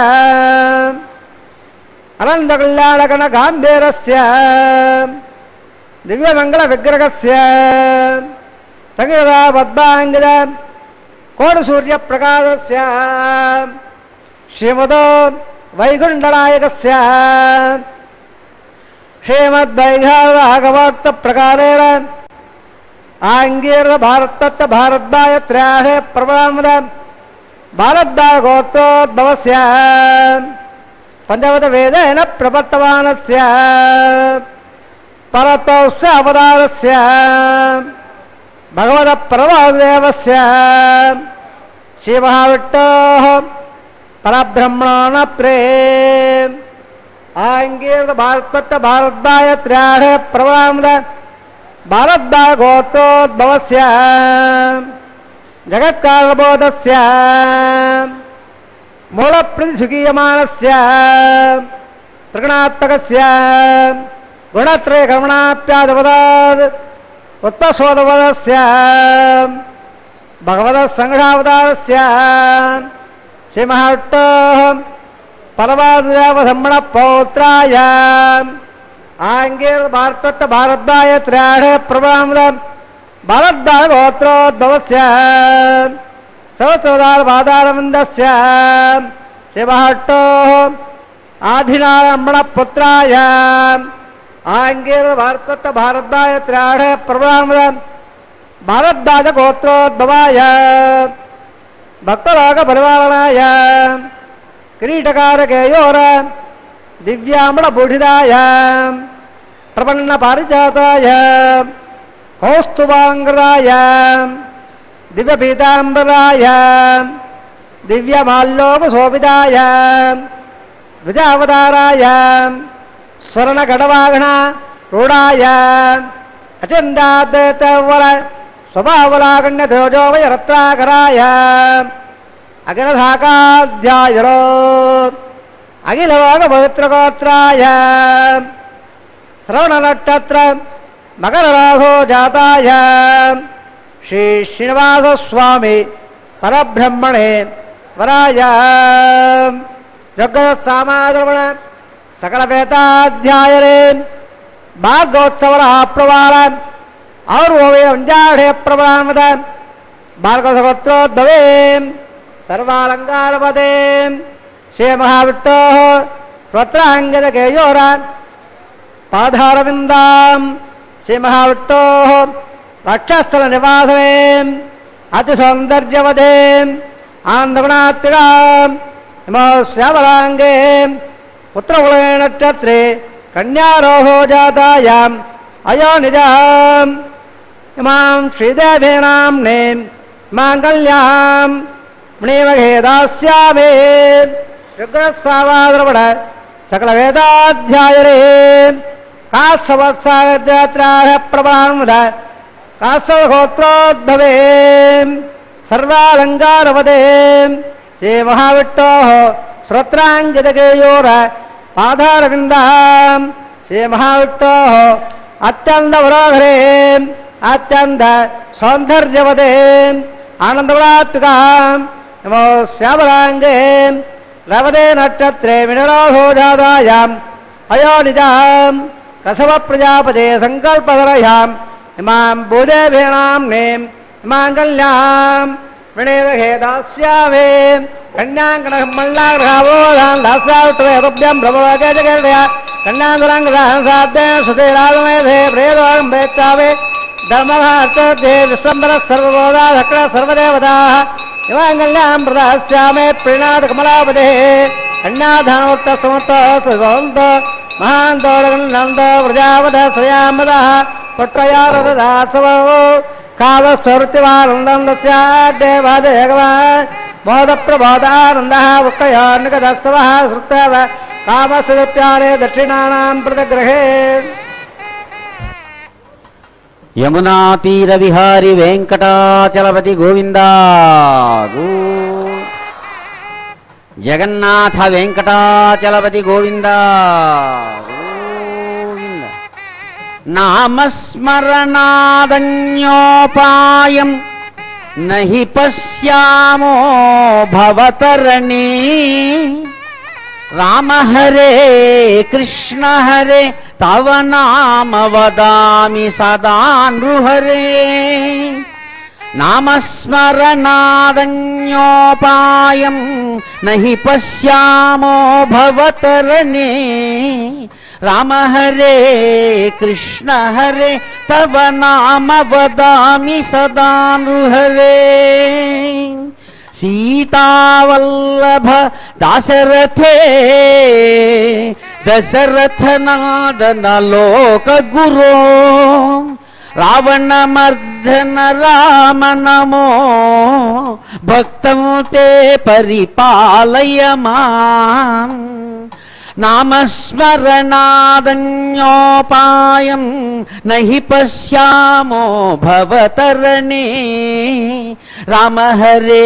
ಅನಂತ ಕಲ್ಯಾಣಗಣ ಗಾಂಭೀರಸ್ಯ ದಿವ್ಯಮಂಗಲ ವಿಗ್ರಹಸ್ಯ ಸಂಗೀತ ಪದ್ಮಾಂಗದ ಕೋಟಿ ಸೂರ್ಯ ಪ್ರಕಾಶಸ್ಯ ಶ್ರೀಮದೋ ವೈಗುಂಡನಾಯಕಸ್ಯ ಶ್ರೀಮದ್ವೈಧಾಗವೋಕ್ತ ಪ್ರಕಾರೇಣ ಆಂಗೀರ ಭಾರತತ್ವ ಭಾರದ್ವಾಯತ್ರ್ಯಾಹೇ ಪ್ರಬಲಮದ ಭಾರದ್ವಾಗೋತ್ರೋದ್ಭವಸ್ಯ ಪಂಚಮತ ವೇದೇನ ಪ್ರಪತ್ತಮಾನಸ್ಯ ಪರತೋಸ್ಯ ಅವತಾರಸ್ಯ ಭಗವದ ಪರಮದೇವಸ್ಯ ಶ್ರೀಮಹಾವಿಟ್ಟೋಃ ಪರಬ್ರಹ್ಮಣೋನ ಪ್ರೇ ಆಂಗೀರ ಭಾರತತ್ವ ಭಾರದ್ವಾಯತ್ರ್ಯಾಹೇ ಪ್ರಬಲಮದ ಭಾರದ್ವಾಗೋತ್ರೋದ್ಭವಸ್ಯ ಜಗತ್ಕಾರಣಬೋಧಸ್ಯ ಮೂಲಪ್ರತಿಸುಗೀಯಮಾನಸ್ಯ ತ್ರಿಗುಣಾತ್ಮಕಸ್ಯ ಗುಣತ್ರಯ ಕರ್ಮಣಾಪ್ಯಾದವದಾದ್ ಉತ್ಪಸೋದವದಸ್ಯ ಭಗವದ ಸಂಘಾವತಾರಸ್ಯ ಶ್ರೀಮಹಾವಿಟ್ಟೋಃ ಪರಮಾದೇವಧರ್ಮಣ ಪೌತ್ರಾಯ ಆಂಗೀರ ಭಾರತತ್ವ ಭಾರದ್ವಾಯತ್ರ್ಯಾಹೇ ಪ್ರಬಲಮದ ಭಾರದ್ವಾಗೋತ್ರೋದ್ಭವಸ್ಯ ಸಹಸ್ರವದಾರಪಾದಾರವಿಂದಸ್ಯ ಶ್ರೀಮಹಾವಿಟ್ಟೋಃ ಆದಿನಾರಾಯಣ ಪುತ್ರಾಯ ಆಂಗೀರ ಭಾರತತ್ವ ಭಾರದ್ವಾಯತ್ರ್ಯಾಹೇ ಪ್ರಬಲಮದ ಭಾರದ್ವಾಜಗೋತ್ರೋದ್ಭವಾಯ ಭಕ್ತರಾಗ ಪರಿಪಾಲನಾಯ ಕಿರೀಟಕಾರಕೇಯೋರ ದಿವ್ಯಾಮಳ ಬೂಢಿದಾಯ ಪ್ರಪನ್ನ ಪಾರಿಜಾತಾಯ ಕೌಸ್ತುಭಾಂಗರಾಯ ದಿವ್ಯಪೀತಾಂಬರಾಯ ದಿವ್ಯಮಾಲ್ಯೋಪಶೋಭಿತಾಯ ವಿಜಯಾವತಾರಾಯ ಸ್ವರ್ಣಗಡವಾಗಣ ರೂಢಾಯ ಅಚಂದಾಬೇತವರ ಸ್ವಭಾವಲಾಗಣ್ಯ ತೇಜೋಮಯ ರತ್ನಾಕರಾಯ ಅಖಿಲಧಾಕಾಧ್ಯಾಯರೋ ಅಖಿಲಭೋಗ ಪವಿತ್ರಗೋತ್ರಾಯ ಶ್ರವಣ ನಕ್ಷತ್ರ ಮಕರರಾಧೋ ಜಾತಾಯ ಶ್ರೀ ಶ್ರೀನಿವಾಸ ಸ್ವಾಮಿ ಪರಬ್ರಹ್ಮಣೆ ವರಾಯ ಜಗತ್ ಸಾಮಾದ್ರವಣ ಸಕಲ ವೇದಾಧ್ಯಾಯರೇ ಭಾಗವತ್ಸವರ ಪ್ರವಾಳ ಅವರು ಅಂಜಾಢೆ ಪ್ರಬಲಮದ ಭಾರ್ಗವಸಗೋತ್ರೋದ್ಭವೇ ಸರ್ವಾಲಂಕಾರಪದೇ ಶ್ರೀ ಮಹಾವಿಟ್ಟೋಃ ಸ್ತೋತ್ರಾಂಗದ ಕೇಯೋರ ಪಾದಾರವಿಂದಾಂ ಶ್ರೀ ಮಹಾವಿಟ್ಟೋಃ ವಕ್ಷಸ್ಥಲ ನಿವಾಸವೇ ಅತಿ ಸೌಂದರ್ಯವದೇ ಆನಂದಗುಣಾತ್ಮಿಕಾಂ ನಮೋ ಶ್ಯಾಮಲಾಂಗೇ ಪುತ್ರಕುಲೇ ನಕ್ಷತ್ರೇ ಕನ್ಯಾರೋಹೋ ಜಾತಾಯಾಂ ಅಯೋ ನಿಜಾಂ ಇಮಾಂ ಶ್ರೀದೇವೇ ನಾಮ್ನೇ ಮಾಂಗಲ್ಯಾಂ ಮುನಿಮಗೇ ದಾಸ್ಯಾಮಿ ಋಗ್ಸಾವಾದ್ರವಣ ಸಕಲ ವೇದಾಧ್ಯಾಯರೇ ಕಾಸವತ್ಸಾಗತ್ರಾಹ ಪ್ರಭಾಮದ ಕಾಸವಗೋತ್ರೋದ್ಭವೇ ಸರ್ವಾಲಂಕಾರವದೇ ಶ್ರೀ ಮಹಾವಿಟ್ಟೋಃ ಶ್ರೋತ್ರಾಂಗಿತಕೇಯೋರ ಪಾದಾರವಿಂದಾಂ ಶ್ರೀ ಮಹಾವಿಟ್ಟೋಃ ಅತ್ಯಂತ ವರೋಹರೇ అత్యంత సౌందర్యవదే ఆనందవళాత్మికా నమో శ్యామలాంగే రవదే నక్షత్రే వినరోధోజాదాయాం అయోనిజాం కసవ ప్రజాపదే సంకల్పధరయాం ఇమాం భూదేవేనాం నేం ఇమాంగల్యాం విణేవహే దాస్యావే కన్యాంకణమల్లాగ్రహావోధాన్లాస్యాభ్యం ప్రభోగే జగర్దయ కన్యాంధరాంగసాధ్య సుధీరాగమేధే ప్రేదోగం ప్రేత్తావే ధర్మభార్తే విశ్వంబర సర్వబోధాధక్ర సర్వదేవతా ఇమాంగల్యాం ప్రదాస్యామే ప్రీణాథ కమలాపదే కన్యాధానోత్త సమర్థ సుగోంత మహాంతోరగన్నంద ప్రజావధ శ్రయామద పుట్రయారదాసవో కామస్వృతివానందస్యాదేవాదేగవాన్ బోధప్రబోధానంద ఉక్కయోన్నికదస్సవ శ్రుతవ కామస్యప్యారే దక్షిణానాం ప్రతగ్రహే యమునా తీర విహారి వెంకటాచలపతి గోవిందా జగన్నాథ వెంకటాచలపతి గోవిందా గోవింద. నామస్మరణాదన్యోపాయం నహి పశ్యామో భవతరణే రామ హరే కృష్ణ హరే తవ నామ వదామి సదా నృహరే నామస్మరణాదన్యోపాయం నహి పశ్యామో భవతరణే రామ హరే కృష్ణ హరే తవ నామ వదామి సదా నృహరే సీతావల్లభ దాశరథే దశరథనాదన లోక గురో రావణమర్దన రామ నమో భక్తం తే పరిపాలయ మాం నామస్మరణాదన్యోపాయం నహి పశ్యామో భవతరణే రామ హరే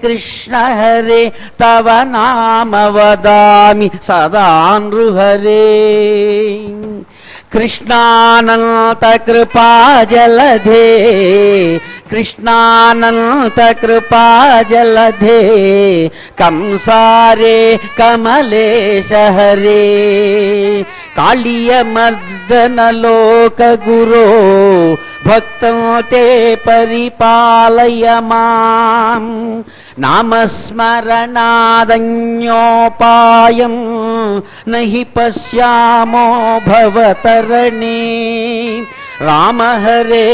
కృష్ణ హరే తవ నామ వదామి సదా నృహరే కృష్ణానంత కృపా జలధే కృష్ణానంత కృపా జలధే కంసారే కమలేశ హరే కాళీయమర్దన లోక గురో భక్తం తే పరిపాలయ మాం నామస్మరణాదన్యోపాయం నహి పశ్యామో భవతరణే రామ హరే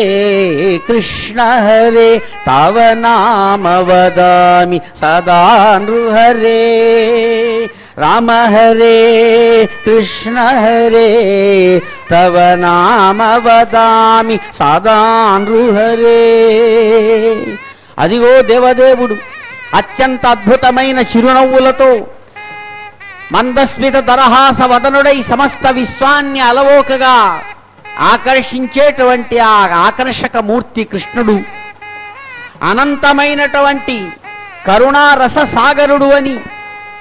కృష్ణ హరే తవ నామ వదామి సదా నృహరే రామ హరే కృష్ణ హరే తవ నామ వదామి సదా నృహరే. అదిగో దేవదేవుడు అత్యంత అద్భుతమైన చిరునవ్వులతో మందస్మిత దరహాస వదనుడై సమస్త విశ్వాన్ని అలవోకగా ఆకర్షించేటువంటి ఆ ఆకర్షక మూర్తి కృష్ణుడు అనంతమైనటువంటి కరుణారస సాగరుడు అని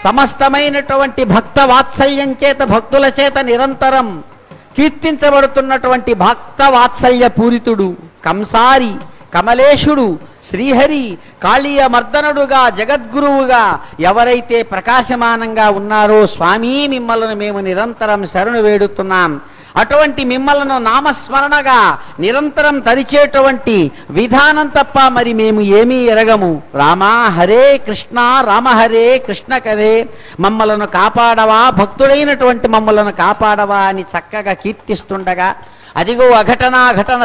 సమస్తమైనటువంటి భక్త వాత్సల్యం చేత భక్తుల చేత నిరంతరం కీర్తించబడుతున్నటువంటి భక్త వాత్సల్య పూరితుడు కంసారి కమలేశుడు శ్రీహరి కాళీయ మర్దనుడుగా జగద్గురువుగా ఎవరైతే ప్రకాశమానంగా ఉన్నారో స్వామి మిమ్మల్ని మేము నిరంతరం శరణు వేడుతున్నాం. అటువంటి మిమ్మల్ని నామస్మరణగా నిరంతరం తరిచేటువంటి విధానం తప్ప మరి మేము ఏమీ ఎరగము. రామా హరే కృష్ణ రామ హరే కృష్ణ కరే మమ్మలను కాపాడవా భక్తుడైనటువంటి మమ్మలను కాపాడవా అని చక్కగా కీర్తిస్తుండగా అదిగో అఘటన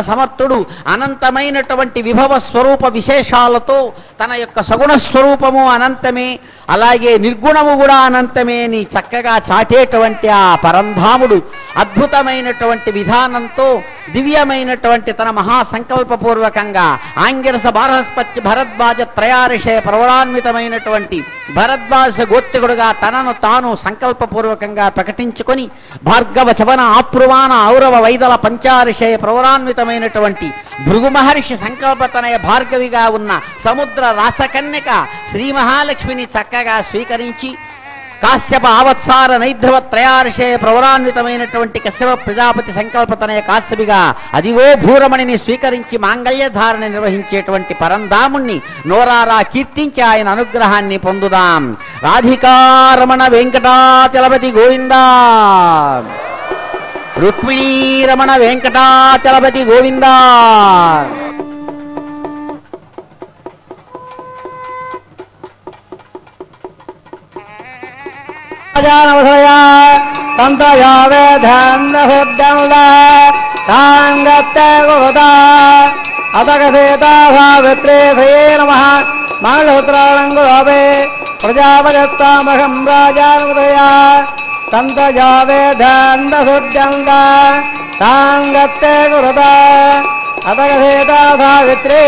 సమర్థుడు అనంతమైనటువంటి విభవ స్వరూప విశేషాలతో తన యొక్క సగుణ స్వరూపము అనంతమే అలాగే నిర్గుణము కూడా అనంతమే అని చక్కగా చాటేటువంటి ఆ పరంధాముడు అద్భుతమైనటువంటి విధానంతో దివ్యమైనటువంటి తన మహాసంకల్పపూర్వకంగా ఆంగిరస బారహస్పత్య భరద్వాజ త్రయారిషయ ప్రవరాన్వితమైనటువంటి భరద్వాజ గోత్రికుడుగా తనను తాను సంకల్పపూర్వకంగా ప్రకటించుకొని భార్గవ చవన ఆప్రువాన ఔరవ వైదల పంచారిషయ ప్రవరాన్వితమైనటువంటి భృగు మహర్షి సంకల్పతనయ భార్గవిగా ఉన్న సముద్ర రాసకన్యక శ్రీ మహాలక్ష్మిని చక్కగా స్వీకరించి కాశ్యప ఆవత్సార నైధ్రువ త్రయార్షే ప్రవరాన్వితమైనటువంటి కశ్యప ప్రజాపతి సంకల్పతనయ కాశ్యపిగా అదిగో భూరమణిని స్వీకరించి మాంగళ్యధారణ నిర్వహించేటువంటి పరంధాముణ్ణి నోరారా కీర్తించి ఆయన అనుగ్రహాన్ని పొందుదాం. రాధికారమణ వెంకటాచలపతి గోవిందా, రుక్మిణీరమణ వెంకటాచలపతి గోవిందా. ప్రజాపదత్తామహం రాజానుదయా సంతజావేధందశుద్ధ్యందా సాంగత్తే గురుదా అతగసేతా సావిత్రీ.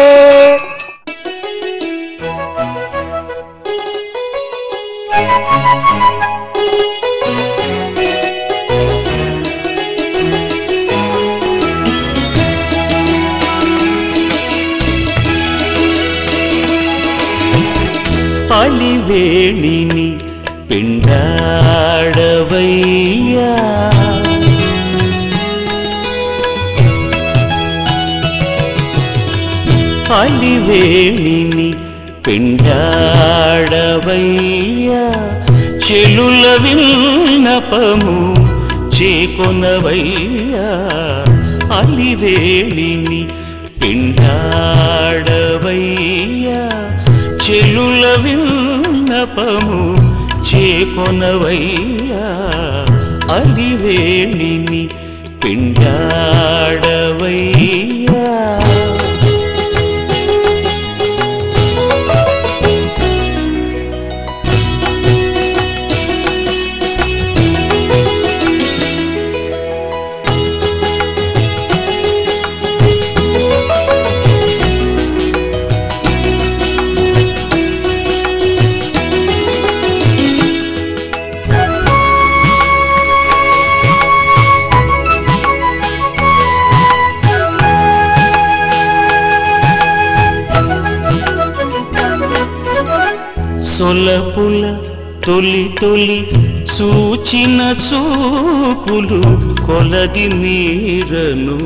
అలివేణిని పిండాడవయ్యా, అలివేణిని పిండాడవయ్యా, చెలుల విన్నపము చేకొనవయ్యా, అలివేణిని పిండాడవయ్యా, చెలుల విన్నపము చేకొనవయ్యా, అలివేణిని పిండాడవయ్యా. సొలపుల తొలి తొలి చూచిన చూపులు కొలది మీరను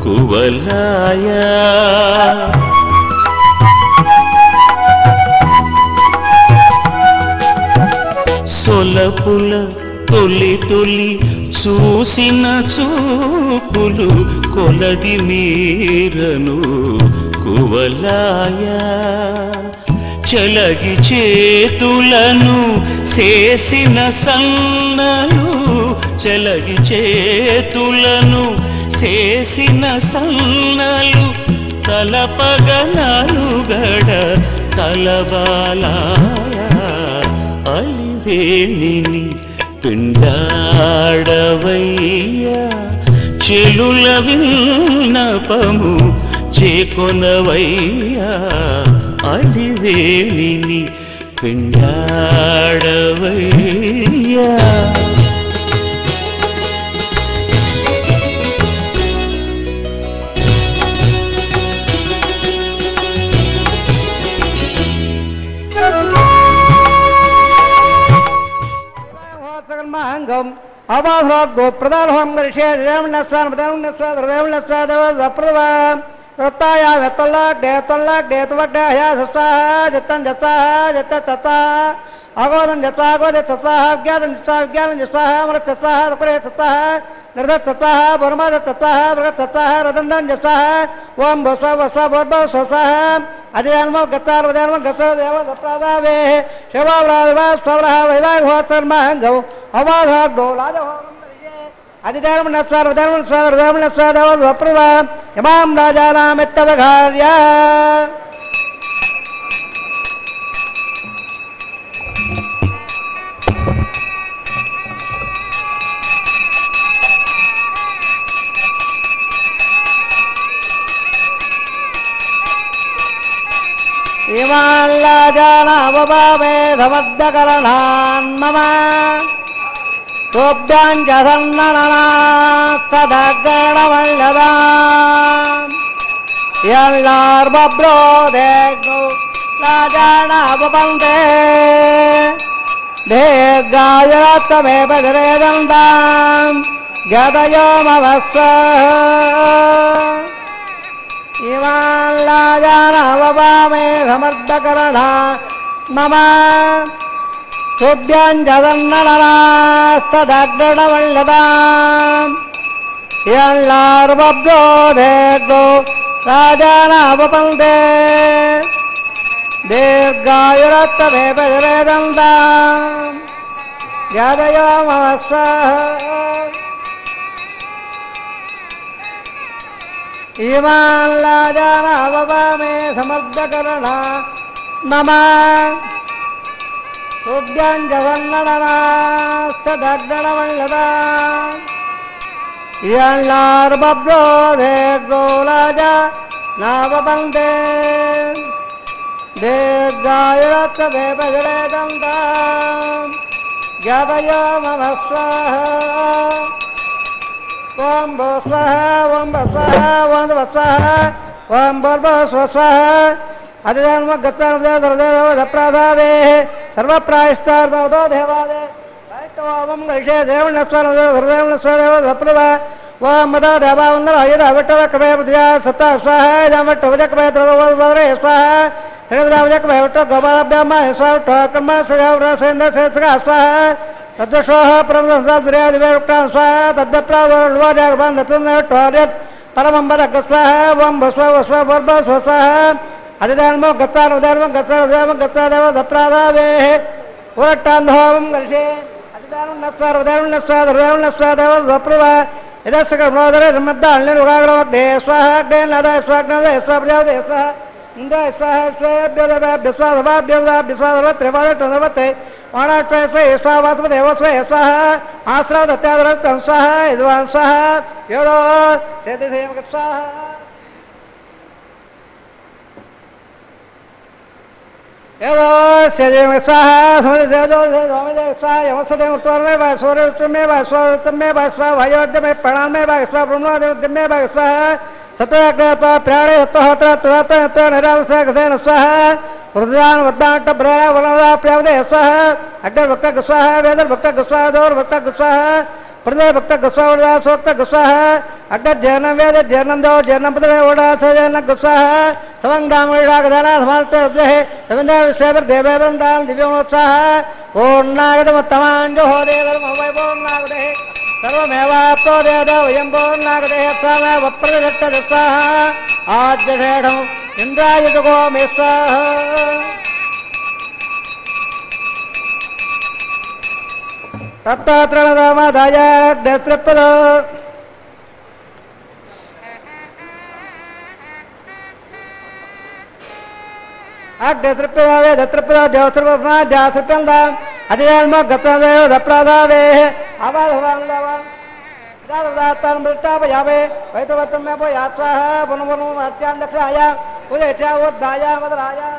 కువలాయా, సొలపుల తొలి తొలి చూసిన చూపులు కొలది మీరను కువలాయా, చలగి చేతులను చేసిన సన్నలు, చలగి చేతులను చేసిన సన్నలు, తలపగనాలు గడ తలబాలాయా, అలివేణిని పిండాడవయ్యా, చెలుల విన్నపము చేకొనవయ్యా, అలివేణిని పిండాడవయ్యా. అవాహ్రో ప్రధానం గరిషే దేవణస్వాన్ ప్రధానస్వాద దేవణస్వాదవ రత్తాయా వెత్తల్లాక్ డేత్తల్లాక్ డేతవడ్డాయా సత్వాహ జత్తం జత్వాహ జత్త సత్వాహ అగోదం జత్వాగోద సత్వాహ విజ్ఞాతం జత్వా విజ్ఞానం జస్వాహ మృత్ సత్వాహ రుపరే సత్వాహ నిర్ధత్ సత్వాహ బరుమాద సత్వాహ బృహత్ సత్వాహ రదందం జస్వాహ ఓం భస్వ భస్వ భోర్భవ స్వస్వాహ అజయాన్మ గత్తార్ ఉదయాన్మ గత్త దేవ సత్వాదావే శివావ్రాజ స్వరః వైవాహ హోత్సర్మహంగౌ అవాధార్డో లాజహో అధిధర్మణస్వాదవప్రవ ఇమాం రాజానామిత్తవఘార్య. ఇమాన్ రాజానామవేధమద్దకరణాన్మమ சோப்யாஞ்சசன்னனநாத்ததகணவல்லதா எல்லார் பப்ரோ தேக்னோ ராஜானாபபந்தே दीर्घायुरत्तमे भद्रेदन्ताम् गतयो मम स्वाहा इमान् लाजानववामे समर्थकरणा मम तुभ्यञ्जदन्नननास्तदग्रणवल्लदाम् यल्लार्वभ्यो देर्गो राजानावपन्ते दीर्घायुरत्तमे भद्रेदन्ताम् गतयो मम स्वाहा इमान् लाजानववामे समर्थकरणा मम तुभ्यञ्जदन्नननास्तदग्रणवल्लदाम् यल्लार्वभ्यो देर्गो राजानावपन्ते दीर्घायुरत्तमे भद्रेदन्ताम् गतयो मम स्वाहा ओम भो स्वाहा ओम भ स्वाहा ओम भ स्वाहा ओम भर्भ स्वस्वाहा अधिधर्म गत्तानुदेवदप्राधावे सर्वप्रायस्तार्दो देवादे वैष्णवं गृहे देवनस्वरदेवनस्वरदेवदप्लव ओम मद देवावन्दर आयुध अवट्टव कवे पृथ्व्या सत्ता स्वाहा जामट्टवजकवे द्रववरे स्वाहा श्रीवदावजकवे वट्ट गोपाभ्याम स्वाहा कर्म सजावरसेन्द्र सेत्सगा स्वाहा तद्वशोः परमदुर्यादिवेक्तां स्वाहा तद्वप्रादोर्वाजागभान् दत्तुन्नट्टोर्यत् परमं वदक स्वाहा ओं भस्व वर्भ स्वस्वाहा अधिधर्मो गत्तानुधर्मं गत्तादेव दप्रादावेः पुरट्टान्धोमं गर्षे अधिधर्मं नस्वादेव दप्रुव यदस्सकर्मोदरे सम्मद्दान्यनुराग्रवग्ने स्वाहा अग्ने नादाय स्वाग्नदे स्वाप्रजापते स्वाहा इन्द्राय स्वाहा स्वाभ्योदभ्यो स्वाहा वाणाट्वस्वे स्वावासवदेव स्वे स्वाहा आश्रव दत्तादरत्तं स्वाहा यद्वान् स्वाहा योदो सेदिसेमक स्वाहा योदो सेदिसेमक स्वाहा समदेवदो स्वामिदेव स्वाहा यमसदेव उत्तरमे वा सूर्योत्तमे वा स्वोत्तमे वा स्वाहा वायोद्यमे प्राणमे वा स्वाहा ब्रह्मोद्यमे वा स्वाहा सत्याग्रह प्राणे तत्त्वहोत्र तत्त्व निरावस्य गतेन स्वाहा हृदयान वद्दांट ब्रह्म वनदा प्यावदे स्वाहा अग्र भक्त स्वाहा वेदर भक्त स्वाहा दौर भक्त स्वाहा प्रदय भक्त स्वाहा सोक्त स्वाहा अग्र जैन वेद जैनम दो जैनम पदवे ओडा सजन स्वाहा समंगदाम विरागदाना समास्ते उद्हे सविंदा विश्वर देवेवंदान दिव्योत्साह पूर्णागतमत्तमांजो हो देवर मवै पूर्णागते सर्वमेवाप्तो देदो वयं पूर्णागते स्वाहा वप्रदत्त स्वाहा आद्यषेढं इंद्रायुतको मे स्वाहा तत्त्वत्रणदामादाय नेत्रपदो अग्नेत्रपदावे दत्रपदा देवत्रपदा जात्रपदा अधिवेल्म गतदेव दप्रादावे आवाधवानदावा दादातान मृतापयावे वैतवत्तमे पो यात्वाहा वनवनो अत्यान दक्षाय उदेचा वदाया मदराया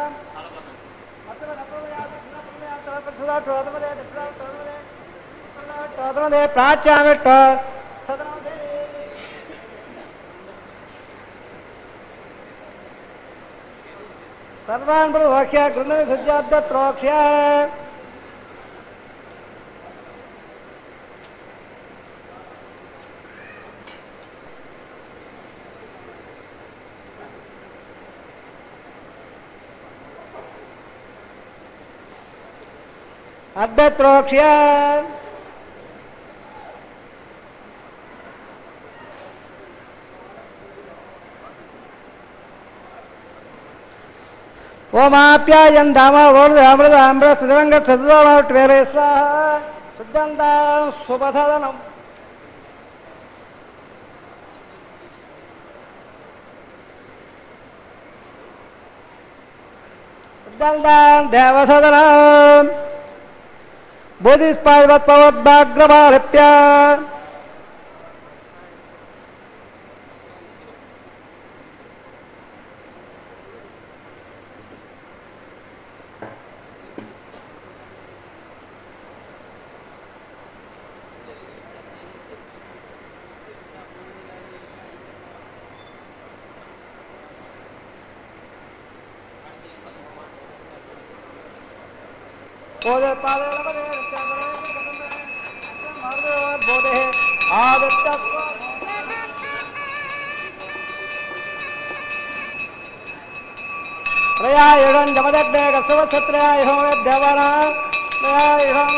तदमदे प्राच्यामिट्ट सदनमदे सर्वान् प्रवाक्ष्य गृह्ण सज्जाद्वत्रोक्ष्य अद्वत्रोक्ष्य ओमाप्यायं धाम ओर्धामृत अमृत सदवंग सदोट्वेरे स्वाहा शुद्धंता सुपथदनम् शुद्धंता देवसदनम् बोधिस्पायवत्पवद्भाग्रभालिप्य त्रयायुधं जमदग्ने कस्वसत्रयायुधं देवानां त्रयायुधं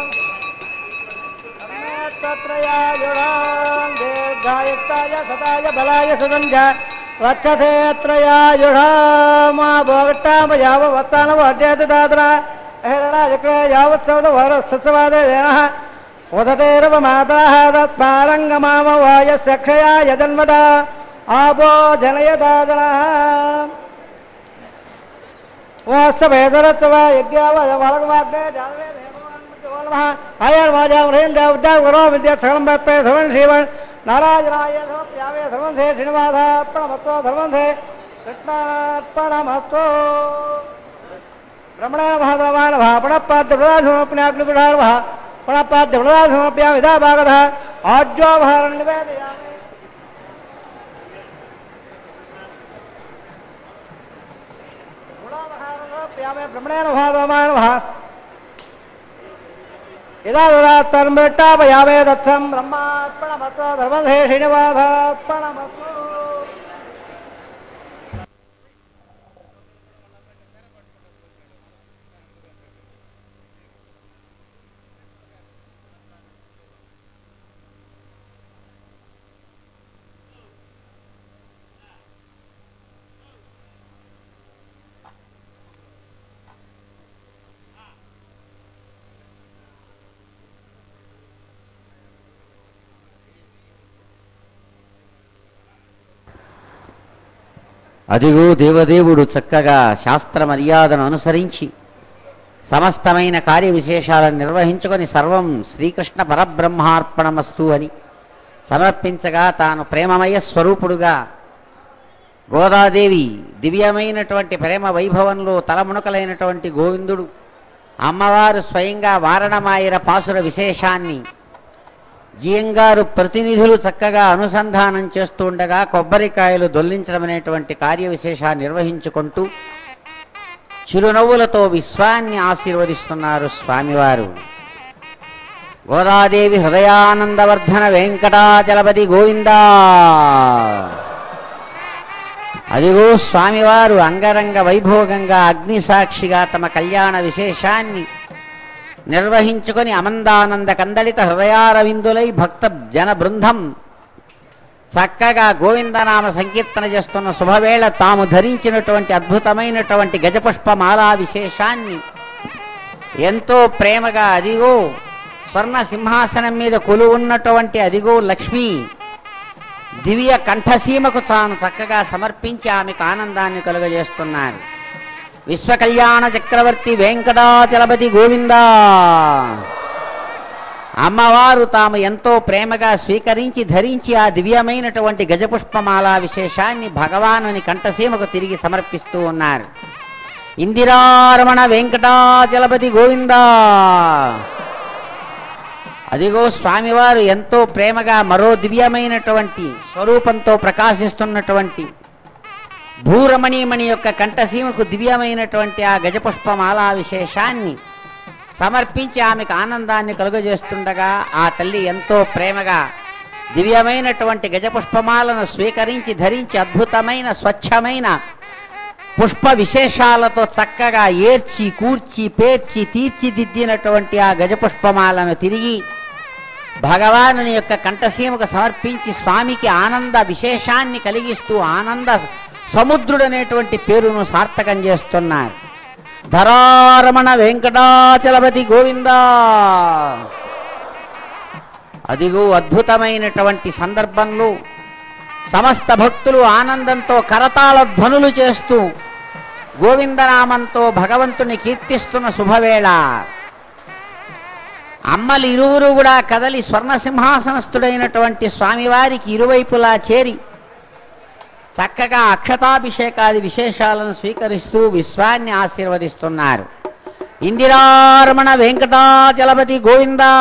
त्रयायुधं दीर्घायुक्ताय सताय बलाय सुगंध वक्षते त्रयायुधं भोगट्टाम यावत्तानव अड्यत दाद्रा हेरणा यावत्सवद वरसत्सवादयनः उदतेरव माताः तत्पारङ्गमाम वायस्य क्षयाय जन्मदा आबो जनय दादनः वास्तवेदरत्सव यज्ञावय वलगवाग्ने जानवे देववन्मतिवल्मः आयर्वाजामृहेन्द्र उद्याग गुरो विद्या सकलं वत्पे धर्मं श्रीवन् नारायणाय समप्यावे धर्मं से श्रीनिवासार्पणमत्तो धर्मं से कृष्णार्पणमत्तो ब्रह्मणेन महादेवान भापणपाद्य प्रदासमप्याग्निपुरार भा पणपाद्य प्रदासमप्या विदा भागतः आज्योभारं निवेदयामि ब्रह्मणेन भागवान भा यदा तन्मृट्टापयामे दत्सं ब्रह्मार्पणमत्तो धर्मं से श्रीनिवासार्पणमत्तो అదిగో దేవదేవుడు చక్కగా శాస్త్ర మర్యాదను అనుసరించి సమస్తమైన కార్య విశేషాలను నిర్వహించుకొని సర్వం శ్రీకృష్ణ పరబ్రహ్మార్పణమస్తు అని సమర్పించగా తాను ప్రేమమయ స్వరూపుడుగా గోదాదేవి దివ్యమైనటువంటి ప్రేమ వైభవంలో తలమునకలైనటువంటి గోవిందుడు అమ్మవారు స్వయంగా వారణమాయిర పాసుర విశేషాన్ని జీయంగారు ప్రతినిధులు చక్కగా అనుసంధానం చేస్తూ ఉండగా కొబ్బరికాయలు దొల్లించడం అనేటువంటి కార్య విశేషాన్ని నిర్వహించుకుంటూ చిరునవ్వులతో విశ్వాన్ని ఆశీర్వదిస్తున్నారు స్వామివారు. గోదాదేవి హృదయానందవర్ధన వెంకటాచలపతి గోవిందా. అదిగో స్వామివారు అంగరంగ వైభోగంగా అగ్నిసాక్షిగా తమ కళ్యాణ విశేషాన్ని నిర్వహించుకొని అమందానంద కందళిత హృదయారవిందులై భక్త జన బృందం చక్కగా గోవిందనామ సంకీర్తన చేస్తున్న శుభవేళ తాము ధరించినటువంటి అద్భుతమైనటువంటి గజపుష్పమాలా విశేషాన్ని ఎంతో ప్రేమగా అదిగో స్వర్ణ సింహాసనం మీద కొలువున్నటువంటి అదిగో లక్ష్మి దివ్య కంఠసీమకు తాను చక్కగా సమర్పించి ఆమెకు ఆనందాన్ని కలుగజేస్తున్నారు. విశ్వకళ్యాణ చక్రవర్తి వెంకటాచలపతి గోవిందా. అమ్మవారు తాము ఎంతో ప్రేమగా స్వీకరించి ధరించి ఆ దివ్యమైనటువంటి గజపుష్పమాలా విశేషాన్ని భగవానుని కంఠసీమకు తిరిగి సమర్పిస్తూ ఉన్నారు. ఇందిరారమణ వెంకటాచలపతి గోవిందా. అదిగో స్వామివారు ఎంతో ప్రేమగా మరో దివ్యమైనటువంటి స్వరూపంతో ప్రకాశిస్తున్నటువంటి భూరమణీమణి యొక్క కంఠసీమకు దివ్యమైనటువంటి ఆ గజపుష్పమాలా విశేషాన్ని సమర్పించి ఆమెకు ఆనందాన్ని కలుగజేస్తుండగా ఆ తల్లి ఎంతో ప్రేమగా దివ్యమైనటువంటి గజపుష్పమాలను స్వీకరించి ధరించి అద్భుతమైన స్వచ్ఛమైన పుష్ప విశేషాలతో చక్కగా ఏర్చి కూర్చి పేర్చి తీర్చిదిద్దినటువంటి ఆ గజపుష్పమాలను తిరిగి భగవానుని యొక్క కంఠసీమకు సమర్పించి స్వామికి ఆనంద విశేషాన్ని కలిగిస్తూ ఆనంద సముద్రుడనేటువంటి పేరును సార్థకం చేస్తున్నారు. ధరారమణ వెంకటాచలపతి గోవిందా. అదిగో అద్భుతమైనటువంటి సందర్భంలో సమస్త భక్తులు ఆనందంతో కరతాళ ధ్వనులు చేస్తూ గోవిందనామంతో భగవంతుని కీర్తిస్తున్న శుభవేళ అమ్మలు ఇరువురు కూడా కదలి స్వర్ణసింహాసనస్థుడైనటువంటి స్వామివారికి ఇరువైపులా చేరి చక్కగా అక్షతాభిషేకాది విశేషాలను స్వీకరిస్తూ విశ్వాన్ని ఆశీర్వదిస్తున్నారు. ఇందిరారమణ వెంకటాచలపతి గోవిందా.